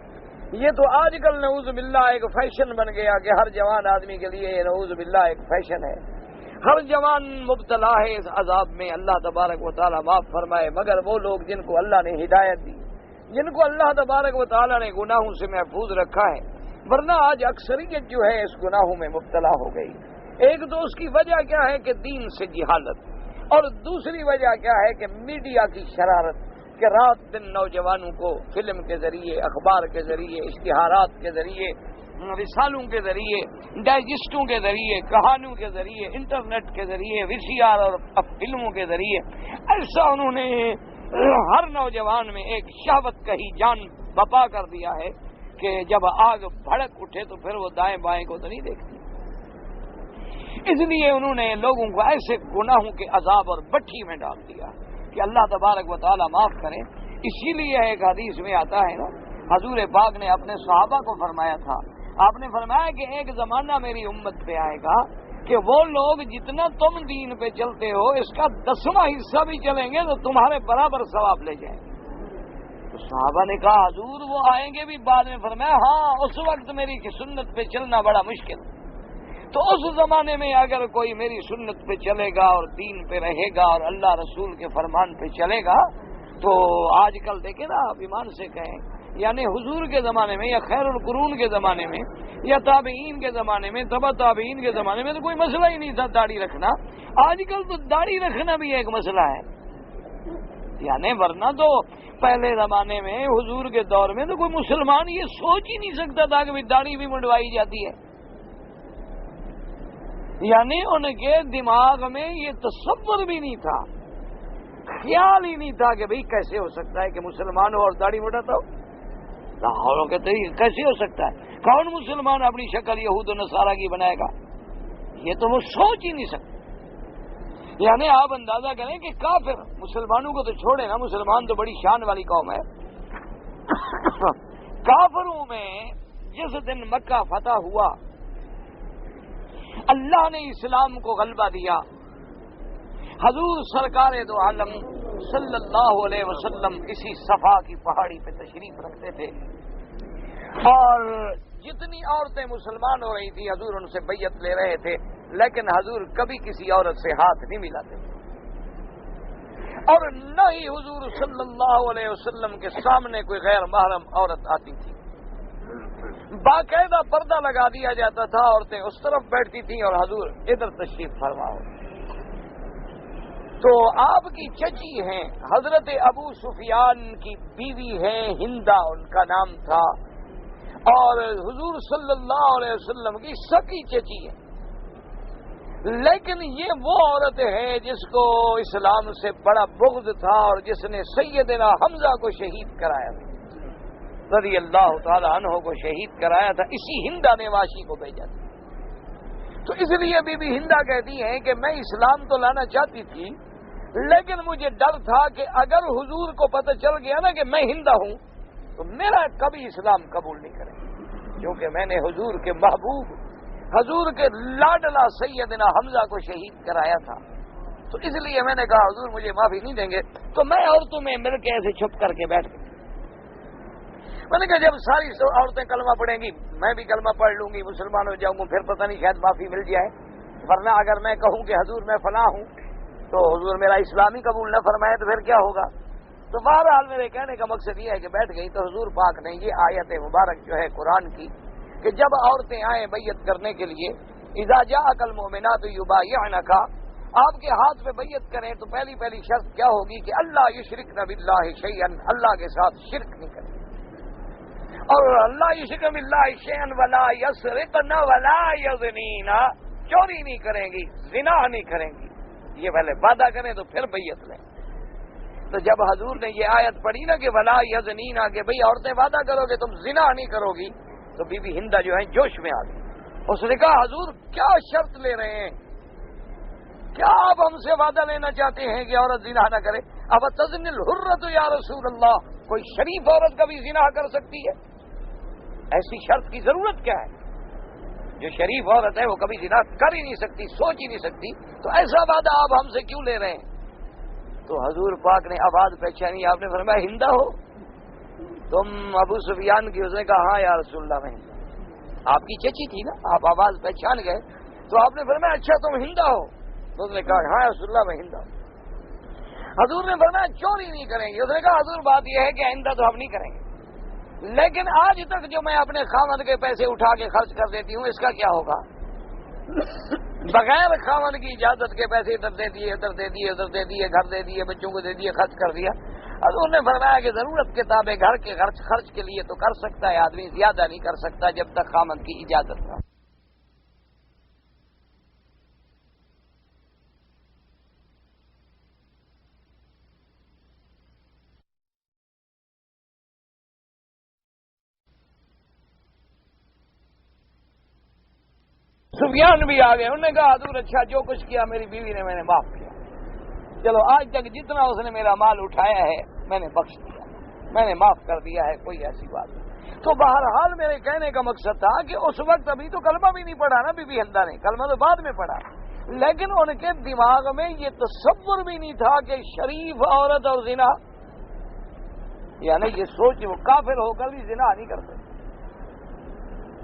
Speaker 1: یہ تو آج کل نعوذ باللہ ایک فیشن بن گیا کہ ہر جوان آدمی کے لیے نعوذ باللہ ایک فیشن ہے. ہر جوان مبتلا ہے اس عذاب میں. اللہ تبارک و تعالیٰ معاف فرمائے. مگر وہ لوگ جن کو اللہ نے ہدایت دی، جن کو اللہ تبارک و تعالیٰ نے گناہوں سے محفوظ رکھا ہے، ورنہ آج اکثریت جو ہے اس گناہوں میں مبتلا ہو گئی. ایک تو اس کی وجہ کیا ہے کہ دین سے جہالت، اور دوسری وجہ کیا ہے کہ میڈیا کی شرارت، کہ رات دن نوجوانوں کو فلم کے ذریعے، اخبار کے ذریعے، اشتہارات کے ذریعے، رسالوں کے ذریعے، ڈائجسٹوں کے ذریعے، کہانیوں کے ذریعے، انٹرنیٹ کے ذریعے، VCR اور فلموں کے ذریعے ایسا انہوں نے ہر نوجوان میں ایک شہوت کہی جان بپا کر دیا ہے کہ جب آگ بھڑک اٹھے تو پھر وہ دائیں بائیں کو تو نہیں دیکھتی. اس لیے انہوں نے لوگوں کو ایسے گناہوں کے عذاب اور بٹھی میں ڈال دیا کہ اللہ تبارک و تعالیٰ معاف کرے. اسی لیے ایک حدیث میں آتا ہے نا، حضور پاک نے اپنے صحابہ کو فرمایا تھا، آپ نے فرمایا کہ ایک زمانہ میری امت پہ آئے گا کہ وہ لوگ جتنا تم دین پہ چلتے ہو اس کا 10واں حصہ بھی چلیں گے تو تمہارے برابر ثواب لے جائیں گے. تو صحابہ نے کہا حضور وہ آئیں گے بھی بعد میں. فرمایا ہاں اس وقت میری سنت پہ چلنا بڑا مشکل. تو اس زمانے میں اگر کوئی میری سنت پہ چلے گا اور دین پہ رہے گا اور اللہ رسول کے فرمان پہ چلے گا تو آج کل دیکھیں نا آپ ایمان سے کہیں، یعنی حضور کے زمانے میں یا خیر القرون کے زمانے میں یا تابعین کے زمانے میں، تبع تابعین کے زمانے میں تو کوئی مسئلہ ہی نہیں تھا داڑھی رکھنا. آج کل تو داڑھی رکھنا بھی ایک مسئلہ ہے. یعنی ورنہ تو پہلے زمانے میں حضور کے دور میں تو کوئی مسلمان یہ سوچ ہی نہیں سکتا تھا کہ داڑھی بھی منڈوائی جاتی ہے. یعنی ان کے دماغ میں یہ تصور بھی نہیں تھا، خیال ہی نہیں تھا کہ بھئی کیسے ہو سکتا ہے کہ مسلمان ہو اور داڑھی مڈاتا ہو. لاہوروں کے طریقے کیسے ہو سکتا ہے؟ کون مسلمان اپنی شکل یہود و نصارہ کی بنائے گا؟ یہ تو وہ سوچ ہی نہیں سکتے. یعنی آپ اندازہ کریں کہ کافر، مسلمانوں کو تو چھوڑے نا، مسلمان تو بڑی شان والی قوم ہے. کافروں میں جس دن مکہ فتح ہوا اللہ نے اسلام کو غلبہ دیا. حضور سرکار دو عالم صلی اللہ علیہ وسلم اسی صفا کی پہاڑی پہ تشریف رکھتے تھے اور جتنی عورتیں مسلمان ہو رہی تھی حضور ان سے بیعت لے رہے تھے، لیکن حضور کبھی کسی عورت سے ہاتھ نہیں ملاتے تھے اور نہ ہی حضور صلی اللہ علیہ وسلم کے سامنے کوئی غیر محرم عورت آتی تھی. باقاعدہ پردہ لگا دیا جاتا تھا، عورتیں اس طرف بیٹھتی تھیں اور حضور ادھر تشریف فرما ہو. تو آپ کی چچی ہیں حضرت ابو سفیان کی بیوی ہیں ہندا ان کا نام تھا، اور حضور صلی اللہ علیہ وسلم کی سکی چچی ہے. لیکن یہ وہ عورت ہے جس کو اسلام سے بڑا بغض تھا اور جس نے سیدنا حمزہ کو شہید کرایا تھا، رضی اللہ تعالی عنہ کو شہید کرایا تھا. اسی ہندا نے واشی کو بھیجا تھا. تو اس لیے بی بی ہندا کہتی ہیں کہ میں اسلام تو لانا چاہتی تھی لیکن مجھے ڈر تھا کہ اگر حضور کو پتہ چل گیا نا کہ میں ہندا ہوں تو میرا کبھی اسلام قبول نہیں کرے، کیونکہ میں نے حضور کے محبوب، حضور کے لاڈلا سیدنا حمزہ کو شہید کرایا تھا. تو اس لیے میں نے کہا حضور مجھے معافی نہیں دیں گے. تو میں عورتوں میں مل کے ایسے چھپ کر کے بیٹھ گئی. میں نے کہا جب ساری عورتیں کلمہ پڑھیں گی میں بھی کلمہ پڑھ لوں گی، مسلمان ہو جاؤں گا، پھر پتہ نہیں شاید معافی مل جائے. ورنہ اگر میں کہوں کہ حضور میں فلاں ہوں تو حضور میرا اسلامی قبول نہ فرمائے تو پھر کیا ہوگا. تو بہرحال میرے کہنے کا مقصد یہ ہے کہ بیٹھ گئی. تو حضور پاک نے یہ آیت مبارک جو ہے قرآن کی کہ جب عورتیں آئیں بیعت کرنے کے لیے، اذا جاءک المؤمنات یبایعنک، آپ کے ہاتھ پہ بیعت کریں تو پہلی شرط کیا ہوگی کہ اللہ یشرکن باللہ شیئا، اللہ کے ساتھ شرک نہیں کریں، اور اللہ یشرکن باللہ شیئا ولا یسرقن ولا یزنین، چوری نہیں کریں گی، زنا نہیں کریں گی. یہ پہلے وعدہ کریں تو پھر بیعت لیں. تو جب حضور نے یہ آیت پڑھی نا کہ ولا یزنین، کہ بھئی عورتیں وعدہ کرو گے تم زنا نہیں کرو گی، تو بی بی ہندا جو ہے جوش میں آ گئی. اس نے کہا حضور کیا شرط لے رہے ہیں؟ کیا آپ ہم سے وعدہ لینا چاہتے ہیں کہ عورت زنا نہ کرے؟ اب تزنی الحرۃ یا رسول اللہ، کوئی شریف عورت کبھی زنا کر سکتی ہے؟ ایسی شرط کی ضرورت کیا ہے؟ جو شریف عورت ہے وہ کبھی زنا کر ہی نہیں سکتی، سوچ ہی نہیں سکتی، تو ایسا وعدہ آپ ہم سے کیوں لے رہے ہیں؟ تو حضور پاک نے آواز پہچانی، آپ نے فرمایا ہندا ہو تم؟ ابو سفیان کی، اس نے کہا ہاں یا رسول اللہ میں ہندا۔ آپ کی چچی تھی نا، آپ آواز پہچان گئے، تو آپ نے فرمایا اچھا تم ہندا ہو؟ تو اس نے کہا ہاں یا رسول اللہ میں ہندا ہوں۔ حضور نے فرمایا چوری نہیں کریں گے؟ اس نے کہا حضور بات یہ ہے کہ آئندہ تو ہم نہیں کریں گے، لیکن آج تک جو میں اپنے خاوند کے پیسے اٹھا کے خرچ کر دیتی ہوں اس کا کیا ہوگا؟ بغیر خاوند کی اجازت کے پیسے ادھر دے دیے، ادھر دے دیے، ادھر دے دیے، گھر دے دیے، بچوں کو دے دیے، خرچ کر دیا۔ حضور نے فرمایا کہ ضرورت کے تابع گھر کے خرچ کے لیے تو کر سکتا ہے آدمی، زیادہ نہیں کر سکتا جب تک خاوند کی اجازت نہ۔ سفیان بھی آ گئے، انہوں نے کہا حضور اچھا جو کچھ کیا میری بیوی نے میں نے معاف کیا، چلو آج تک جتنا اس نے میرا مال اٹھایا ہے میں نے بخش دیا، میں نے معاف کر دیا ہے، کوئی ایسی بات نہیں۔ تو بہرحال میرے کہنے کا مقصد تھا کہ اس وقت ابھی تو کلمہ بھی نہیں پڑھا نا بی بی ہندا نے، کلمہ تو بعد میں پڑھا، لیکن ان کے دماغ میں یہ تصور بھی نہیں تھا کہ شریف عورت اور زنا، یعنی یہ سوچ وہ کافر ہو کر بھی زنا نہیں کرتے،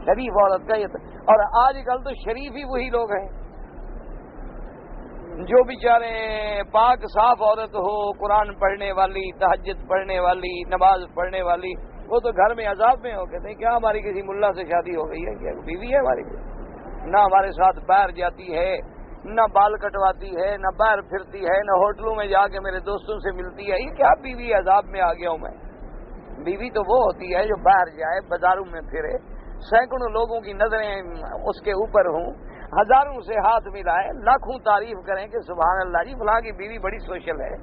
Speaker 1: شریف عورت کا یہ، اور آج کل تو شریف ہی وہی لوگ ہیں جو بیچارے پاک صاف عورت ہو، قرآن پڑھنے والی، تہجد پڑھنے والی، نماز پڑھنے والی، وہ تو گھر میں عذاب میں ہو، کہتے ہیں کیا ہماری کسی ملا سے شادی ہو گئی ہے، کیا بیوی ہے ہماری، نہ ہمارے ساتھ باہر جاتی ہے، نہ بال کٹواتی ہے، نہ باہر پھرتی ہے، نہ ہوٹلوں میں جا کے میرے دوستوں سے ملتی ہے، یہ کیا بیوی عذاب میں آ گیا ہوں میں۔ بیوی تو وہ ہوتی ہے جو باہر جائے، بازاروں میں پھرے، سینکڑوں لوگوں کی نظریں اس کے اوپر ہوں، ہزاروں سے ہاتھ ملائے، لاکھوں تعریف کریں کہ سبحان اللہ جی فلاں کی بیوی بڑی سوشل ہے،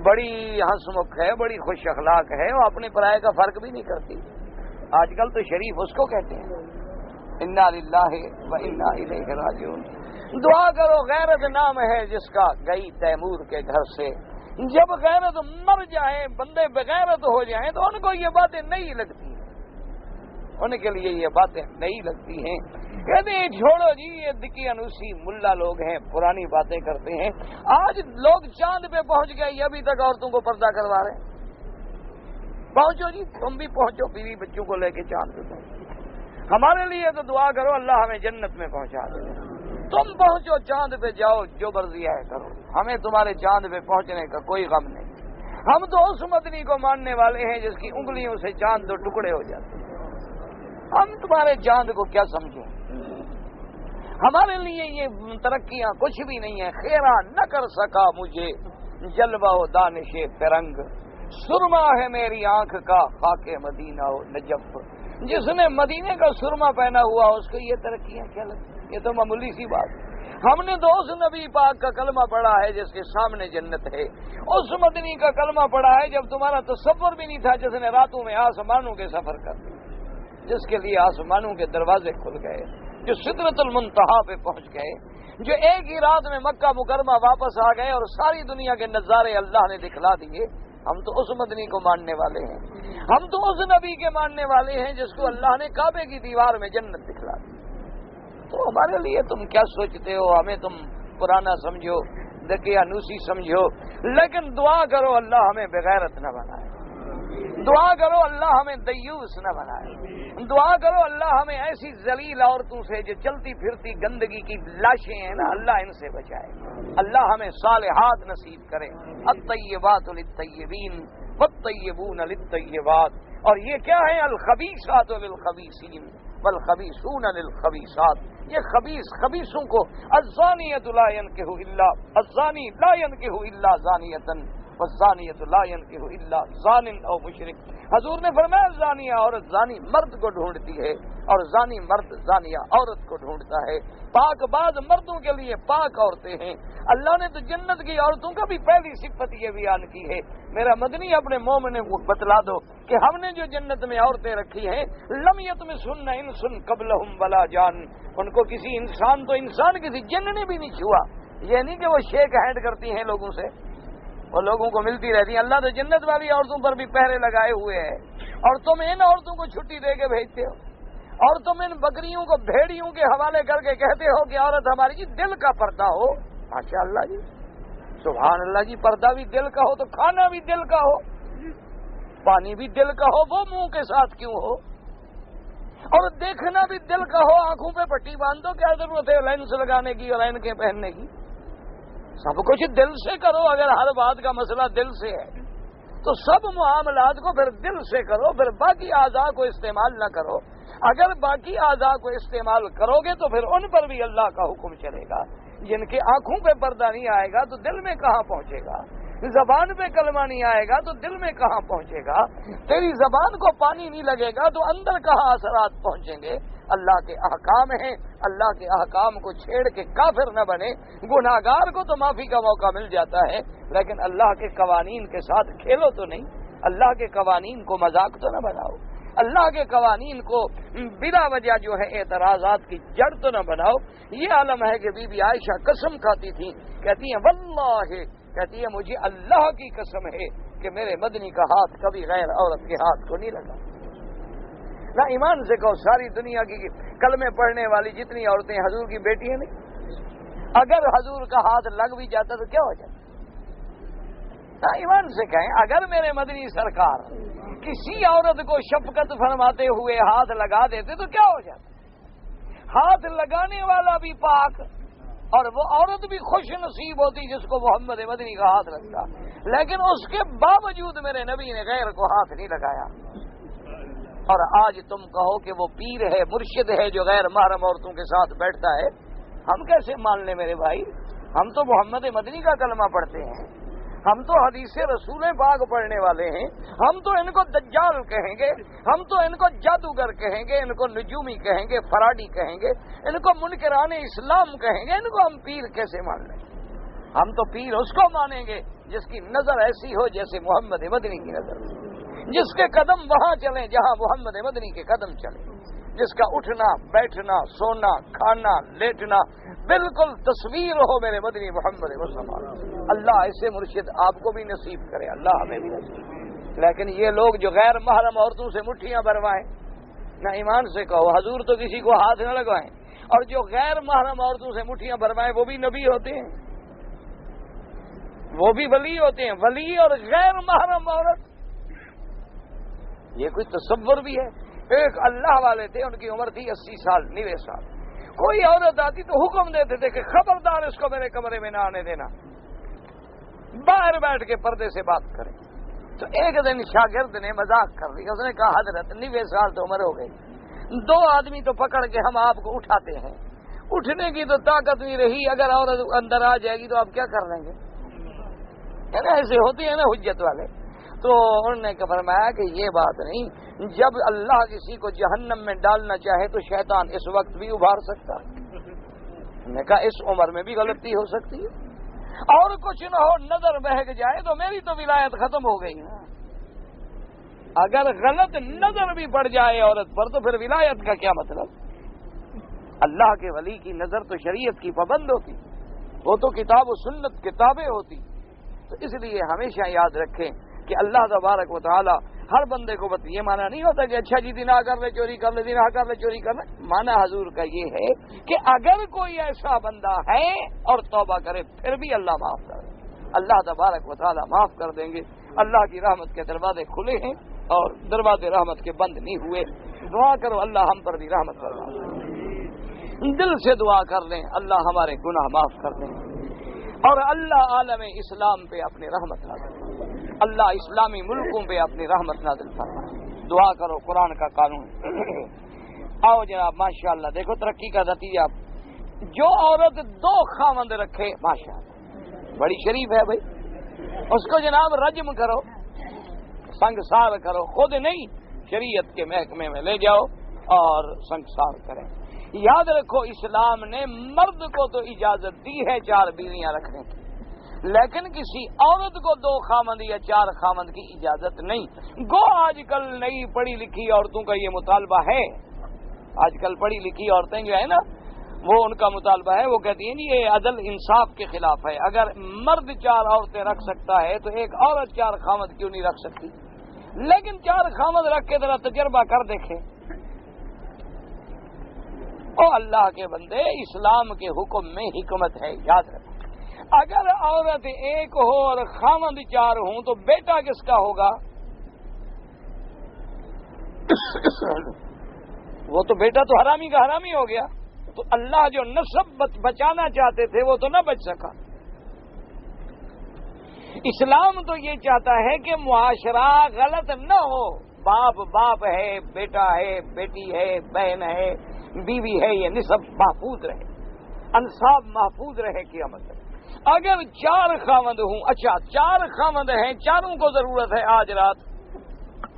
Speaker 1: بڑی ہنس مکھ ہے، بڑی خوش اخلاق ہے، وہ اپنے پرائے کا فرق بھی نہیں کرتی۔ آج کل تو شریف اس کو کہتے ہیں۔ انا للہ و انا الیہ راجعون۔ دعا کرو، غیرت نام ہے جس کا گئی تیمور کے گھر سے، جب غیرت مر جائے، بندے بغیرت ہو جائیں تو ان کو یہ باتیں نہیں لگتی، ان کے لیے یہ باتیں نہیں لگتی ہیں، کہتے ہیں چھوڑو جی یہ دکی انوسی ملا لوگ ہیں، پرانی باتیں کرتے ہیں۔ آج لوگ چاند پہ پہنچ گئے، یہ ابھی تک عورتوں کو پردہ کروا رہے ہیں۔ پہنچو جی، تم بھی پہنچو، بیوی بچوں کو لے کے چاند پہ پہنچو۔ ہمارے لیے تو دعا کرو اللہ ہمیں جنت میں پہنچا دے، تم پہنچو چاند پہ، جاؤ جو مرضی ہے کرو، ہمیں تمہارے چاند پہ پہنچنے کا کوئی غم نہیں۔ ہم تو اس مدنی کو ماننے والے ہیں جس کی انگلیوں سے چاند دو ٹکڑے ہو جاتے ہیں، ہم تمہارے چاند کو کیا سمجھیں؟ ہمارے لیے یہ ترقیاں کچھ بھی نہیں ہیں۔ خیرہ نہ کر سکا مجھے جلوہ و دانش فرنگ، سرما ہے میری آنکھ کا خاک مدینہ و نجف۔ جس نے مدینے کا سرما پہنا ہوا اس کو یہ ترقیاں کیا لگتی؟ یہ تو معمولی سی بات۔ ہم نے تو اس نبی پاک کا کلمہ پڑھا ہے جس کے سامنے جنت ہے، اس مدنی کا کلمہ پڑھا ہے جب تمہارا تصور بھی نہیں تھا، جس نے راتوں میں آسمانوں کے سفر کر دیا، جس کے لیے آسمانوں کے دروازے کھل گئے، جو سدرۃ المنتہا پہ پہنچ گئے، جو ایک ہی رات میں مکہ مکرمہ واپس آ گئے اور ساری دنیا کے نظارے اللہ نے دکھلا دیے۔ ہم تو اس مدنی کو ماننے والے ہیں، ہم تو اس نبی کے ماننے والے ہیں جس کو اللہ نے کعبے کی دیوار میں جنت دکھلا دی۔ تو ہمارے لیے تم کیا سوچتے ہو؟ ہمیں تم پرانا سمجھو، دقیانوسی سمجھو، لیکن دعا کرو اللہ ہمیں بغیرت نہ بنائے، دعا کرو اللہ ہمیں دیوس نہ بنائے، دعا کرو اللہ ہمیں ایسی ذلیل عورتوں سے جو چلتی پھرتی گندگی کی لاشیں ہیں نا، اللہ ان سے بچائے، اللہ ہمیں صالحات نصیب کرے، الطیبات للطیبین والطیبون للطیبات۔ اور یہ کیا ہے؟ الخبیثات للخبیثین والخبیثون للخبیثات۔ یہ خبیثوں کو، الزانیۃ لا ینکح الا الزانی لا ینکح الا زانیۃ والزانیۃ لا ینکح الا زان او مشرک۔ حضور نے فرمایا زانیہ عورت زانی مرد کو ڈھونڈتی ہے اور زانی مرد زانیہ عورت کو ڈھونڈتا ہے۔ پاک باز مردوں کے لیے پاک عورتیں ہیں۔ اللہ نے تو جنت کی عورتوں کا بھی پہلی صفت یہ بیان کی ہے۔ میرا مدنی اپنے مومن کو بتلا دو کہ ہم نے جو جنت میں عورتیں رکھی ہیں، لم یطمثن انس قبلہم ولا جان، ان کو کسی انسان تو انسان کسی جن نے بھی نہیں چھوا۔ یہ نہیں کہ وہ شیک ہینڈ کرتی ہیں لوگوں سے، وہ لوگوں کو ملتی رہتی ہیں۔ اللہ تو جنت والی عورتوں پر بھی پہرے لگائے ہوئے ہیں، اور تم ان عورتوں کو چھٹی دے کے بھیجتے ہو۔ اور تم ان بکریوں کو بھیڑیوں کے حوالے کر کے کہتے ہو کہ عورت ہماری جی دل کا پردہ ہو. ماشاء اللہ جی، سبحان اللہ جی. پردہ بھی دل کا ہو تو کھانا بھی دل کا ہو، پانی بھی دل کا ہو، وہ منہ کے ساتھ کیوں ہو؟ اور دیکھنا بھی دل کا ہو. آنکھوں پہ پٹی باندھ دو، کیا ضرورت ہے لینس لگانے کی اور اینکیں پہننے کی؟ سب کچھ دل سے کرو. اگر ہر بات کا مسئلہ دل سے ہے تو سب معاملات کو پھر دل سے کرو، پھر باقی اعضاء کو استعمال نہ کرو. اگر باقی اعضاء کو استعمال کرو گے تو پھر ان پر بھی اللہ کا حکم چلے گا. جن کے آنکھوں پہ پردہ نہیں آئے گا تو دل میں کہاں پہنچے گا؟ زبان پہ کلمہ نہیں آئے گا تو دل میں کہاں پہنچے گا؟ تیری زبان کو پانی نہیں لگے گا تو اندر کہاں اثرات پہنچیں گے؟ اللہ کے احکام ہیں، اللہ کے احکام کو چھیڑ کے کافر نہ بنے. گناہگار کو تو معافی کا موقع مل جاتا ہے، لیکن اللہ کے قوانین کے ساتھ کھیلو تو نہیں. اللہ کے قوانین کو مذاق تو نہ بناؤ. اللہ کے قوانین کو بلا وجہ جو ہے اعتراضات کی جڑ تو نہ بناؤ. یہ عالم ہے کہ بی بی عائشہ قسم کھاتی تھی، کہتی ہیں واللہ، کہتی ہے مجھے اللہ کی قسم ہے کہ میرے مدنی کا ہاتھ کبھی غیر عورت کے ہاتھ کو نہیں لگا. نہ ایمان سے کہو، ساری دنیا کی کلمے پڑھنے والی جتنی عورتیں حضور کی بیٹی ہیں نہیں، اگر حضور کا ہاتھ لگ بھی جاتا تو کیا ہو جاتا؟ نہ ایمان سے کہیں، اگر میرے مدنی سرکار کسی عورت کو شفقت فرماتے ہوئے ہاتھ لگا دیتے تو کیا ہو جاتا؟ ہاتھ لگانے والا بھی پاک اور وہ عورت بھی خوش نصیب ہوتی جس کو محمد مدنی کا ہاتھ لگتا. لیکن اس کے باوجود میرے نبی نے غیر کو ہاتھ نہیں لگایا. اور آج تم کہو کہ وہ پیر ہے، مرشد ہے جو غیر محرم عورتوں کے ساتھ بیٹھتا ہے. ہم کیسے مان لیں میرے بھائی؟ ہم تو محمد مدنی کا کلمہ پڑھتے ہیں، ہم تو حدیث رسول پاک پڑھنے والے ہیں. ہم تو ان کو دجال کہیں گے، ہم تو ان کو جادوگر کہیں گے، ان کو نجومی کہیں گے، فراڈی کہیں گے، ان کو منکران اسلام کہیں گے. ان کو ہم پیر کیسے مان لیں؟ ہم تو پیر اس کو مانیں گے جس کی نظر ایسی ہو جیسے محمد مدنی کی نظر، جس کے قدم وہاں چلیں جہاں محمد مدنی کے قدم چلیں، جس کا اٹھنا بیٹھنا سونا کھانا لیٹنا بالکل تصویر ہو میرے مدنی محمد مصطفیٰ. اللہ ایسے مرشد آپ کو بھی نصیب کرے، اللہ ہمیں بھی نصیب. لیکن یہ لوگ جو غیر محرم عورتوں سے مٹھیاں بھروائیں، نہ ایمان سے کہو حضور تو کسی کو ہاتھ نہ لگوائیں. اور جو غیر محرم عورتوں سے مٹھیاں بھروائیں وہ بھی نبی ہوتے ہیں، وہ بھی ولی ہوتے ہیں. ولی اور غیر محرم عورت، یہ کوئی تصور بھی ہے؟ ایک اللہ والے تھے، ان کی عمر تھی 80 سال 90 سال. کوئی عورت آتی تو حکم دیتے تھے کہ خبردار اس کو میرے کمرے میں نہ آنے دینا، باہر بیٹھ کے پردے سے بات کریں. تو ایک دن شاگرد نے مذاق کر دیا، اس نے کہا حضرت 90 سال تو عمر ہو گئی، 2 آدمی تو پکڑ کے ہم آپ کو اٹھاتے ہیں، اٹھنے کی تو طاقت نہیں رہی، اگر عورت اندر آ جائے گی تو آپ کیا کر لیں گے؟ ہے نا، ایسے ہوتے ہیں نا حجت والے. تو انہوں نے فرمایا کہ یہ بات نہیں، جب اللہ کسی کو جہنم میں ڈالنا چاہے تو شیطان اس وقت بھی ابھار سکتا ہے. انہوں نے کہا اس عمر میں بھی غلطی ہو سکتی ہے، اور کچھ نہ ہو نظر بہک جائے تو میری تو ولایت ختم ہو گئی نا. اگر غلط نظر بھی پڑ جائے عورت پر تو پھر ولایت کا کیا مطلب؟ اللہ کے ولی کی نظر تو شریعت کی پابند ہوتی، وہ تو کتاب و سنت کتابیں ہوتی. تو اس لیے ہمیشہ یاد رکھیں کہ اللہ تبارک و تعالی ہر بندے کو بس یہ مانا نہیں ہوتا کہ اچھا جی دنہ کر لے چوری کر لے، دنہ کر لے چوری کر لے. مانا حضور کا یہ ہے کہ اگر کوئی ایسا بندہ ہے اور توبہ کرے پھر بھی اللہ معاف کر دے. اللہ تبارک و تعالی معاف کر دیں گے. اللہ کی رحمت کے دروازے کھلے ہیں اور دروازے رحمت کے بند نہیں ہوئے. دعا کرو اللہ ہم پر بھی رحمت فرمائے. دل سے دعا کر لیں اللہ ہمارے گناہ معاف کر دیں اور اللہ عالم اسلام پہ اپنی رحمت نازل فرمائے. اللہ اسلامی ملکوں پہ اپنی رحمت نازل فرمائے. دعا کرو قرآن کا قانون. آؤ جناب ماشاءاللہ دیکھو ترقی کا نتیجہ. جو عورت 2 خاوند رکھے ماشاءاللہ بڑی شریف ہے بھائی، اس کو جناب رجم کرو، سنگسار کرو، خود نہیں شریعت کے محکمے میں لے جاؤ اور سنگسار کریں. یاد رکھو اسلام نے مرد کو تو اجازت دی ہے 4 بیویاں رکھنے کی، لیکن کسی عورت کو 2 خاوند یا 4 خاوند کی اجازت نہیں. گو آج کل نئی پڑھی لکھی عورتوں کا یہ مطالبہ ہے. آج کل پڑھی لکھی عورتیں جو ہے نا وہ ان کا مطالبہ ہے، وہ کہتی ہیں یہ عدل انصاف کے خلاف ہے. اگر مرد 4 عورتیں رکھ سکتا ہے تو ایک عورت 4 خاوند کیوں نہیں رکھ سکتی؟ لیکن 4 خاوند رکھ کے ذرا تجربہ کر دیکھیں. او اللہ کے بندے، اسلام کے حکم میں حکمت ہے، یاد رکھو۔ اگر عورت ایک ہو اور خاوند 4 ہوں تو بیٹا کس کا ہوگا؟ وہ تو بیٹا تو حرامی کا حرامی ہو گیا۔ تو اللہ جو نسب بچانا چاہتے تھے وہ تو نہ بچ سکا۔ اسلام تو یہ چاہتا ہے کہ معاشرہ غلط نہ ہو، باپ ہے، بیٹا ہے، بیٹی ہے، بہن ہے، بیوی ہے، یہ نسب محفوظ رہے، انساب محفوظ رہے قیامت تک۔ اگر 4 خاوند ہوں، اچھا 4 خاوند ہیں، 4 کو ضرورت ہے آج رات،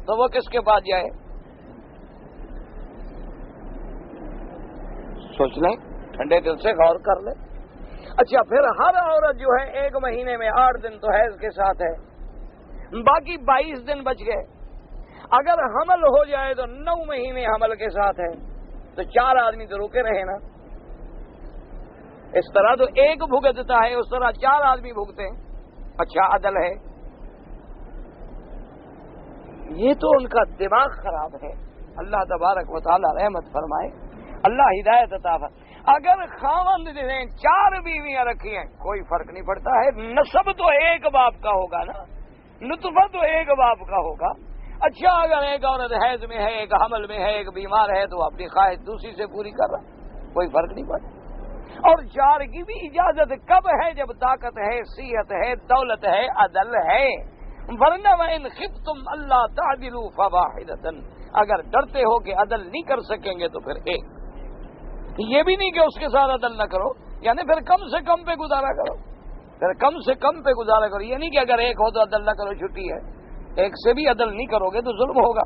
Speaker 1: تو وہ کس کے پاس جائے؟ سوچ لیں، ٹھنڈے دل سے غور کر لیں۔ اچھا پھر ہر عورت جو ہے 1 مہینے میں 8 دن تو حیض کے ساتھ ہے، باقی 22 دن بچ گئے۔ اگر حمل ہو جائے تو 9 مہینے حمل کے ساتھ ہے، تو 4 آدمی تو روکے رہے نا۔ اس طرح تو 1 بھگتتا ہے، اس طرح 4 آدمی بھگتے ہیں۔ اچھا عدل ہے، یہ تو ان کا دماغ خراب ہے۔ اللہ تبارک و تعالی رحمت فرمائے، اللہ ہدایت عطا فرمائے۔ اگر خاوند نے 4 بیویاں رکھی ہیں، کوئی فرق نہیں پڑتا ہے، نسب تو ایک باپ کا ہوگا نا، نطفہ تو ایک باپ کا ہوگا۔ اچھا اگر ایک عورت حیض میں ہے، ایک حمل میں ہے، ایک بیمار ہے، تو اپنی خواہش دوسری سے پوری کر رہا، کوئی فرق نہیں پڑتا۔ اور 4 کی بھی اجازت کب ہے؟ جب طاقت ہے، صحت ہے، دولت ہے، عدل ہے۔ ورنہ وَإِنْ خِفْتُمْ أَلَّا تَعْدِلُوا فَوَاحِدَةً، اگر ڈرتے ہو کہ عدل نہیں کر سکیں گے تو پھر ایک۔ یہ بھی نہیں کہ اس کے ساتھ عدل نہ کرو، یعنی پھر کم سے کم پہ گزارا کرو، پھر کم سے کم پہ گزارا کرو۔ یہ نہیں کہ اگر ایک ہو تو عدل نہ کرو، چھٹی ہے، ایک سے بھی عدل نہیں کرو گے تو ظلم ہوگا۔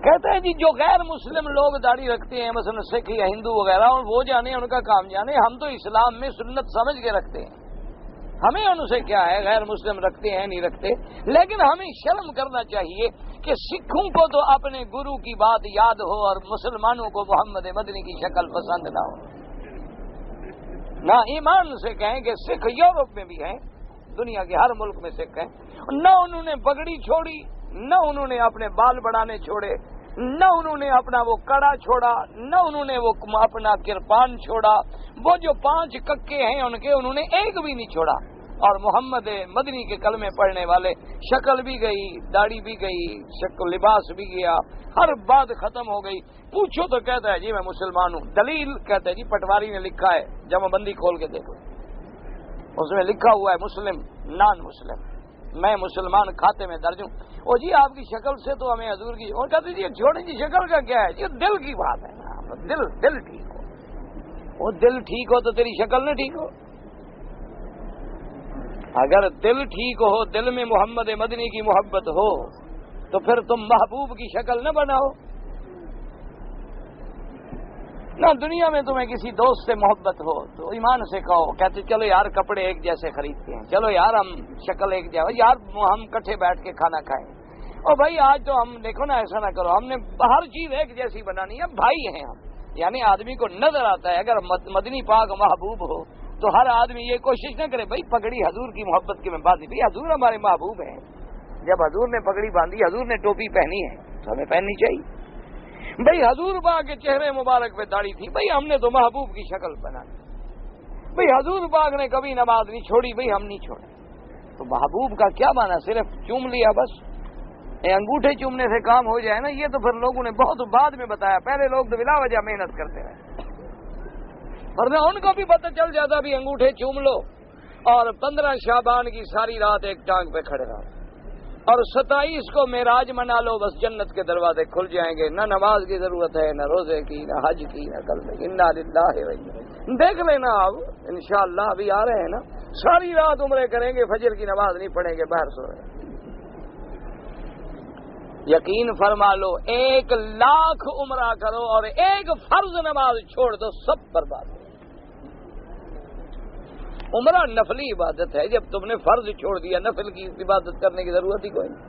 Speaker 1: کہتے ہیں جی جو غیر مسلم لوگ داڑھی رکھتے ہیں، مثلا سکھ یا ہندو وغیرہ، وہ جانے، ان کا کام جانے، ہم تو اسلام میں سنت سمجھ کے رکھتے ہیں، ہمیں ان سے کیا ہے، غیر مسلم رکھتے ہیں نہیں رکھتے۔ لیکن ہمیں شرم کرنا چاہیے کہ سکھوں کو تو اپنے گرو کی بات یاد ہو اور مسلمانوں کو محمد مدنی کی شکل پسند نہ ہو۔ نہ ایمان سے کہیں کہ سکھ یورپ میں بھی ہیں، دنیا کے ہر ملک میں سکھ ہیں، نہ انہوں نے پگڑی چھوڑی، نہ انہوں نے اپنے بال بڑھانے چھوڑے، نہ انہوں نے اپنا وہ کڑا چھوڑا، نہ انہوں نے وہ اپنا کرپان چھوڑا۔ وہ جو 5 ککے ہیں ان کے، انہوں نے ایک بھی نہیں چھوڑا۔ اور محمد مدنی کے کلمے پڑھنے والے، شکل بھی گئی، داڑھی بھی گئی، شکل لباس بھی گیا، ہر بات ختم ہو گئی۔ پوچھو تو کہتا ہے جی میں مسلمان ہوں، دلیل کہتا ہے جی پٹواری نے لکھا ہے، جمع بندی کھول کے دیکھو، اس میں لکھا ہوا ہے مسلم نان مسلم، میں مسلمان کھاتے میں درج ہوں۔ اور جی آپ کی شکل سے تو ہمیں حضور کی، اور کہتے جی چھوڑیں جی شکل کا کیا ہے، یہ دل کی بات ہے نا، دل ٹھیک ہو، وہ دل ٹھیک ہو تو تیری شکل نہ ٹھیک ہو۔ اگر دل ٹھیک ہو، دل میں محمد مدنی کی محبت ہو، تو پھر تم محبوب کی شکل نہ بناؤ۔ نہ دنیا میں تمہیں کسی دوست سے محبت ہو تو ایمان سے کہو، کہتے چلو یار کپڑے ایک جیسے خریدتے ہیں، چلو یار ہم شکل ایک جیسے، یار ہم کٹھے بیٹھ کے کھانا کھائیں، اور بھائی آج تو ہم دیکھو نا ایسا نہ کرو، ہم نے ہر چیز ایک جیسی بنانی ہے، بھائی ہیں ہم۔ یعنی آدمی کو نظر آتا ہے اگر مدنی پاک محبوب ہو تو ہر آدمی یہ کوشش نہ کرے بھائی پگڑی حضور کی محبت کی میں باندھی، بھائی حضور ہمارے محبوب ہیں، جب حضور نے پگڑی باندھی، حضور نے ٹوپی پہنی ہے تو ہمیں پہننی چاہیے۔ بھائی حضور پاک کے چہرے مبارک پہ داڑھی تھی، بھئی ہم نے تو محبوب کی شکل بنائی۔ بھئی حضور پاک نے کبھی نماز نہیں چھوڑی، بھئی ہم نہیں چھوڑے، تو محبوب کا کیا معنی صرف چوم لیا بس؟ انگوٹھے چومنے سے کام ہو جائے نا؟ یہ تو پھر لوگوں نے بہت بعد میں بتایا، پہلے لوگ تو بلا وجہ محنت کرتے رہے، ورنہ ان کو بھی پتہ چل جاتا بھی انگوٹھے چوم لو، اور 15 شعبان کی ساری رات ایک ٹانگ پہ کھڑے رہو، اور 27 کو معراج منا لو، بس جنت کے دروازے کھل جائیں گے، نہ نماز کی ضرورت ہے، نہ روزے کی، نہ حج کی، نہ قلب کی۔ انا للہ و انا، دیکھ لینا اب انشاءاللہ، ابھی آ رہے ہیں نا، ساری رات عمرے کریں گے، فجر کی نماز نہیں پڑھیں گے، باہر سو رہے ہیں۔ یقین فرما لو 1 لاکھ عمرہ کرو اور ایک فرض نماز چھوڑ دو، سب برباد ہو۔ عمرہ نفلی عبادت ہے، جب تم نے فرض چھوڑ دیا، نفل کی عبادت کرنے کی ضرورت ہی کوئی نہیں۔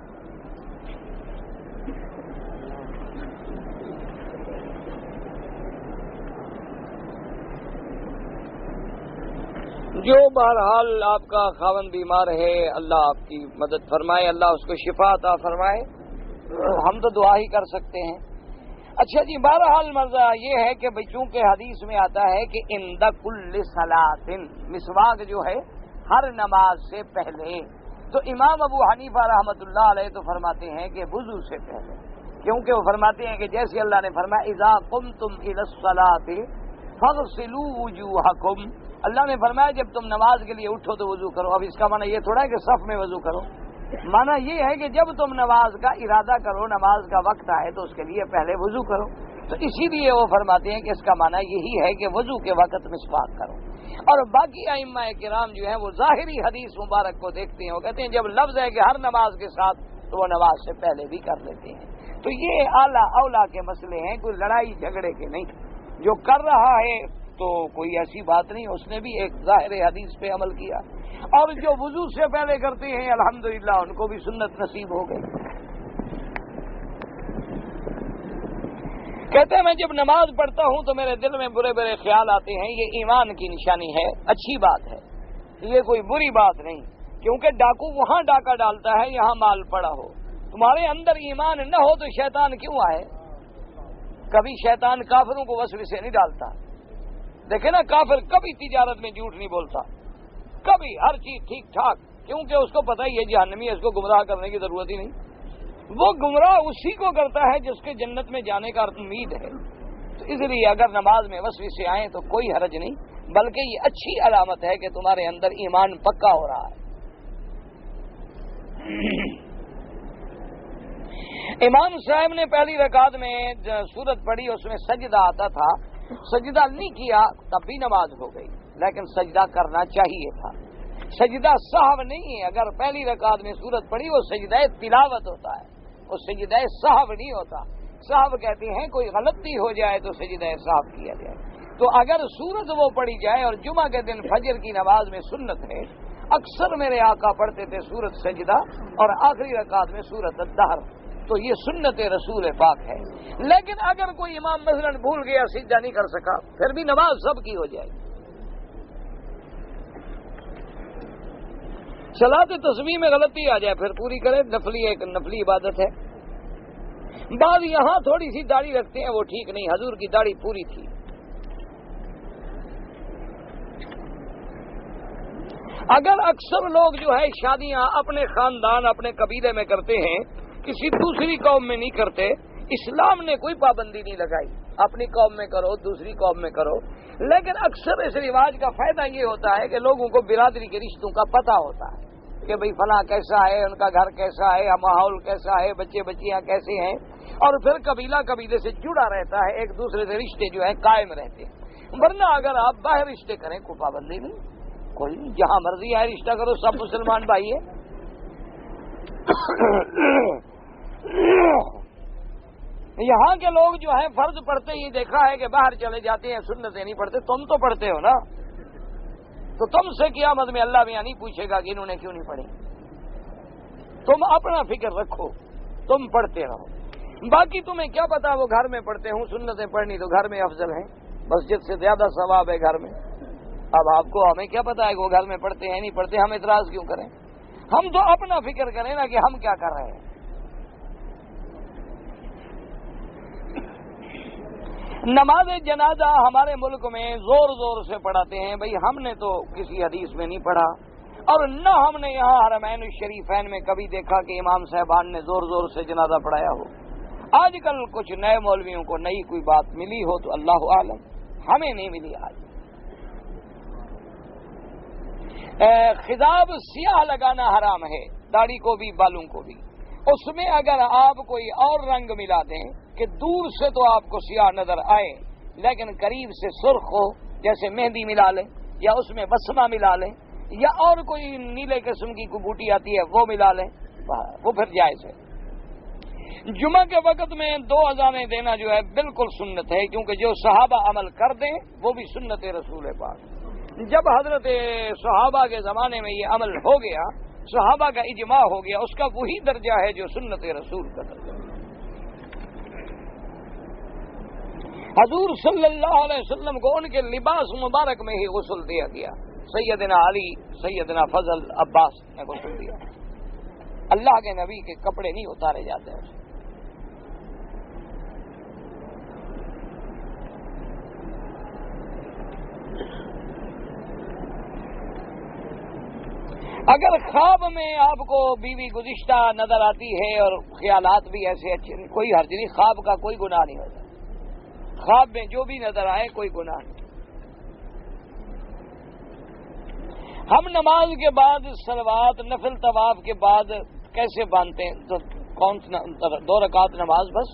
Speaker 1: جو بہرحال آپ کا خاوند بیمار ہے، اللہ آپ کی مدد فرمائے، اللہ اس کو شفا عطا فرمائے، ہم تو دعا ہی کر سکتے ہیں۔ اچھا جی، بہرحال مرضا یہ ہے کہ بھئی چونکہ حدیث میں آتا ہے کہ عند کل صلاۃ، مسواک جو ہے ہر نماز سے پہلے، تو امام ابو حنیفہ رحمۃ اللہ علیہ تو فرماتے ہیں کہ وضو سے پہلے، کیونکہ وہ فرماتے ہیں کہ جیسے اللہ نے فرمایا اذا قمتم الی الصلاۃ فاغسلوا وجوہکم، اللہ نے فرمایا جب تم نماز کے لیے اٹھو تو وضو کرو۔ اب اس کا معنی یہ تھوڑا ہے کہ صف میں وضو کرو، معنی یہ ہے کہ جب تم نماز کا ارادہ کرو، نماز کا وقت آئے تو اس کے لیے پہلے وضو کرو۔ تو اسی لیے وہ فرماتے ہیں کہ اس کا معنی یہی ہے کہ وضو کے وقت مسواک کرو۔ اور باقی ائمہ کرام جو ہیں وہ ظاہری حدیث مبارک کو دیکھتے ہیں، وہ کہتے ہیں جب لفظ ہے کہ ہر نماز کے ساتھ تو وہ نماز سے پہلے بھی کر لیتے ہیں۔ تو یہ اعلیٰ اولا کے مسئلے ہیں، کوئی لڑائی جھگڑے کے نہیں۔ جو کر رہا ہے تو کوئی ایسی بات نہیں، اس نے بھی ایک ظاہر حدیث پہ عمل کیا، اور جو وضو سے پہلے کرتے ہیں الحمدللہ ان کو بھی سنت نصیب ہو گئی۔ کہتے ہیں میں جب نماز پڑھتا ہوں تو میرے دل میں برے برے خیال آتے ہیں، یہ ایمان کی نشانی ہے، اچھی بات ہے، یہ کوئی بری بات نہیں، کیونکہ ڈاکو وہاں ڈاکہ ڈالتا ہے یہاں مال پڑا ہو۔ تمہارے اندر ایمان نہ ہو تو شیطان کیوں آئے؟ کبھی شیطان کافروں کو وسوسے نہیں ڈالتا، دیکھیں نا، کافر کبھی تجارت میں جھوٹ نہیں بولتا، کبھی ہر چیز ٹھیک ٹھاک، کیونکہ اس کو پتہ ہی ہے جہنمی ہے، اس کو گمراہ کرنے کی ضرورت ہی نہیں۔ وہ گمراہ اسی کو کرتا ہے جس کے جنت میں جانے کا امید ہے۔ تو اس لیے اگر نماز میں وسوسے آئیں تو کوئی حرج نہیں، بلکہ یہ اچھی علامت ہے کہ تمہارے اندر ایمان پکا ہو رہا ہے۔ امام صاحب نے پہلی رکعت میں سورت پڑھی، اس میں سجدہ آتا تھا، سجدہ نہیں کیا تب بھی نماز ہو گئی، لیکن سجدہ کرنا چاہیے تھا۔ سجدہ سہو نہیں ہے، اگر پہلی رکعت میں سورت پڑھی وہ سجدہ تلاوت ہوتا ہے، وہ سجدہ سہو نہیں ہوتا۔ سہو کہتے ہیں کوئی غلطی ہو جائے تو سجدہ سہو کیا جائے۔ تو اگر سورت وہ پڑھی جائے، اور جمعہ کے دن فجر کی نماز میں سنت ہے، اکثر میرے آقا پڑھتے تھے سورت سجدہ اور آخری رکعت میں سورت الدہر، تو یہ سنت رسول پاک ہے۔ لیکن اگر کوئی امام مثلاً بھول گیا، سجدہ نہیں کر سکا، پھر بھی نماز سب کی ہو جائے گی۔ صلاۃ تسبیح میں غلطی آ جائے پھر پوری کرے، ایک نفلی عبادت ہے۔ بعض یہاں تھوڑی سی داڑھی رکھتے ہیں، وہ ٹھیک نہیں، حضور کی داڑھی پوری تھی۔ اگر اکثر لوگ جو ہے شادیاں اپنے خاندان اپنے قبیلے میں کرتے ہیں، کسی دوسری قوم میں نہیں کرتے، اسلام نے کوئی پابندی نہیں لگائی، اپنی قوم میں کرو دوسری قوم میں کرو، لیکن اکثر اس رواج کا فائدہ یہ ہوتا ہے کہ لوگوں کو برادری کے رشتوں کا پتہ ہوتا ہے کہ بھئی فلاں کیسا ہے، ان کا گھر کیسا ہے، ماحول کیسا ہے، بچے بچیاں کیسے ہیں، اور پھر قبیلہ قبیلے سے جڑا رہتا ہے، ایک دوسرے سے رشتے جو ہیں قائم رہتے ہیں۔ ورنہ اگر آپ باہر رشتے کریں کوئی پابندی نہیں، کوئی نہیں، جہاں مرضی ہے رشتہ کرو، سب مسلمان بھائی ہیں۔ یہاں کے لوگ جو ہیں فرض پڑھتے ہی دیکھا ہے کہ باہر چلے جاتے ہیں، سنتیں نہیں پڑھتے، تم تو پڑھتے ہو نا، تو تم سے قیامت میں اللہ بھی نہیں پوچھے گا کہ انہوں نے کیوں نہیں پڑھی۔ تم اپنا فکر رکھو، تم پڑھتے رہو، باقی تمہیں کیا پتا وہ گھر میں پڑھتے ہوں، سنتیں پڑھنی تو گھر میں افضل ہیں، مسجد سے زیادہ ثواب ہے گھر میں۔ اب آپ کو ہمیں کیا پتا ہے کہ وہ گھر میں پڑھتے ہیں نہیں پڑھتے، ہم اعتراض کیوں کریں؟ ہم تو اپنا فکر کریں نا کہ ہم کیا کر رہے ہیں۔ نماز جنازہ ہمارے ملک میں زور زور سے پڑھاتے ہیں، بھئی ہم نے تو کسی حدیث میں نہیں پڑھا، اور نہ ہم نے یہاں حرمین الشریفین میں کبھی دیکھا کہ امام صاحبان نے زور زور سے جنازہ پڑھایا ہو۔ آج کل کچھ نئے مولویوں کو نئی کوئی بات ملی ہو تو اللہ عالم، ہمیں نہیں ملی آج۔ خضاب سیاہ لگانا حرام ہے، داڑھی کو بھی بالوں کو بھی، اس میں اگر آپ کوئی اور رنگ ملا دیں کہ دور سے تو آپ کو سیاہ نظر آئے لیکن قریب سے سرخ ہو، جیسے مہندی ملا لیں یا اس میں بسمہ ملا لیں یا اور کوئی نیلے قسم کی کوئی بوٹی آتی ہے وہ ملا لیں، وہ پھر جائز ہے۔ جمعہ کے وقت میں 2 اذانیں دینا جو ہے بالکل سنت ہے، کیونکہ جو صحابہ عمل کر دیں وہ بھی سنت رسول پاک۔ جب حضرت صحابہ کے زمانے میں یہ عمل ہو گیا، صحابہ کا اجماع ہو گیا، اس کا وہی درجہ ہے جو سنت رسول کا درجہ۔ حضور صلی اللہ علیہ وسلم کو ان کے لباس مبارک میں ہی غسل دیا گیا، سیدنا علی، سیدنا فضل، عباس نے غسل دیا، اللہ کے نبی کے کپڑے نہیں اتارے جاتے ہیں۔ اگر خواب میں آپ کو بیوی گزشتہ نظر آتی ہے اور خیالات بھی ایسے اچھے نہیں، کوئی حرج نہیں، خواب کا کوئی گناہ نہیں ہوتا، خواب میں جو بھی نظر آئے کوئی گناہ نہیں۔ ہم نماز کے بعد صلوات نفل طواف کے بعد کیسے باندھتے ہیں؟ تو 2 رکعت نماز بس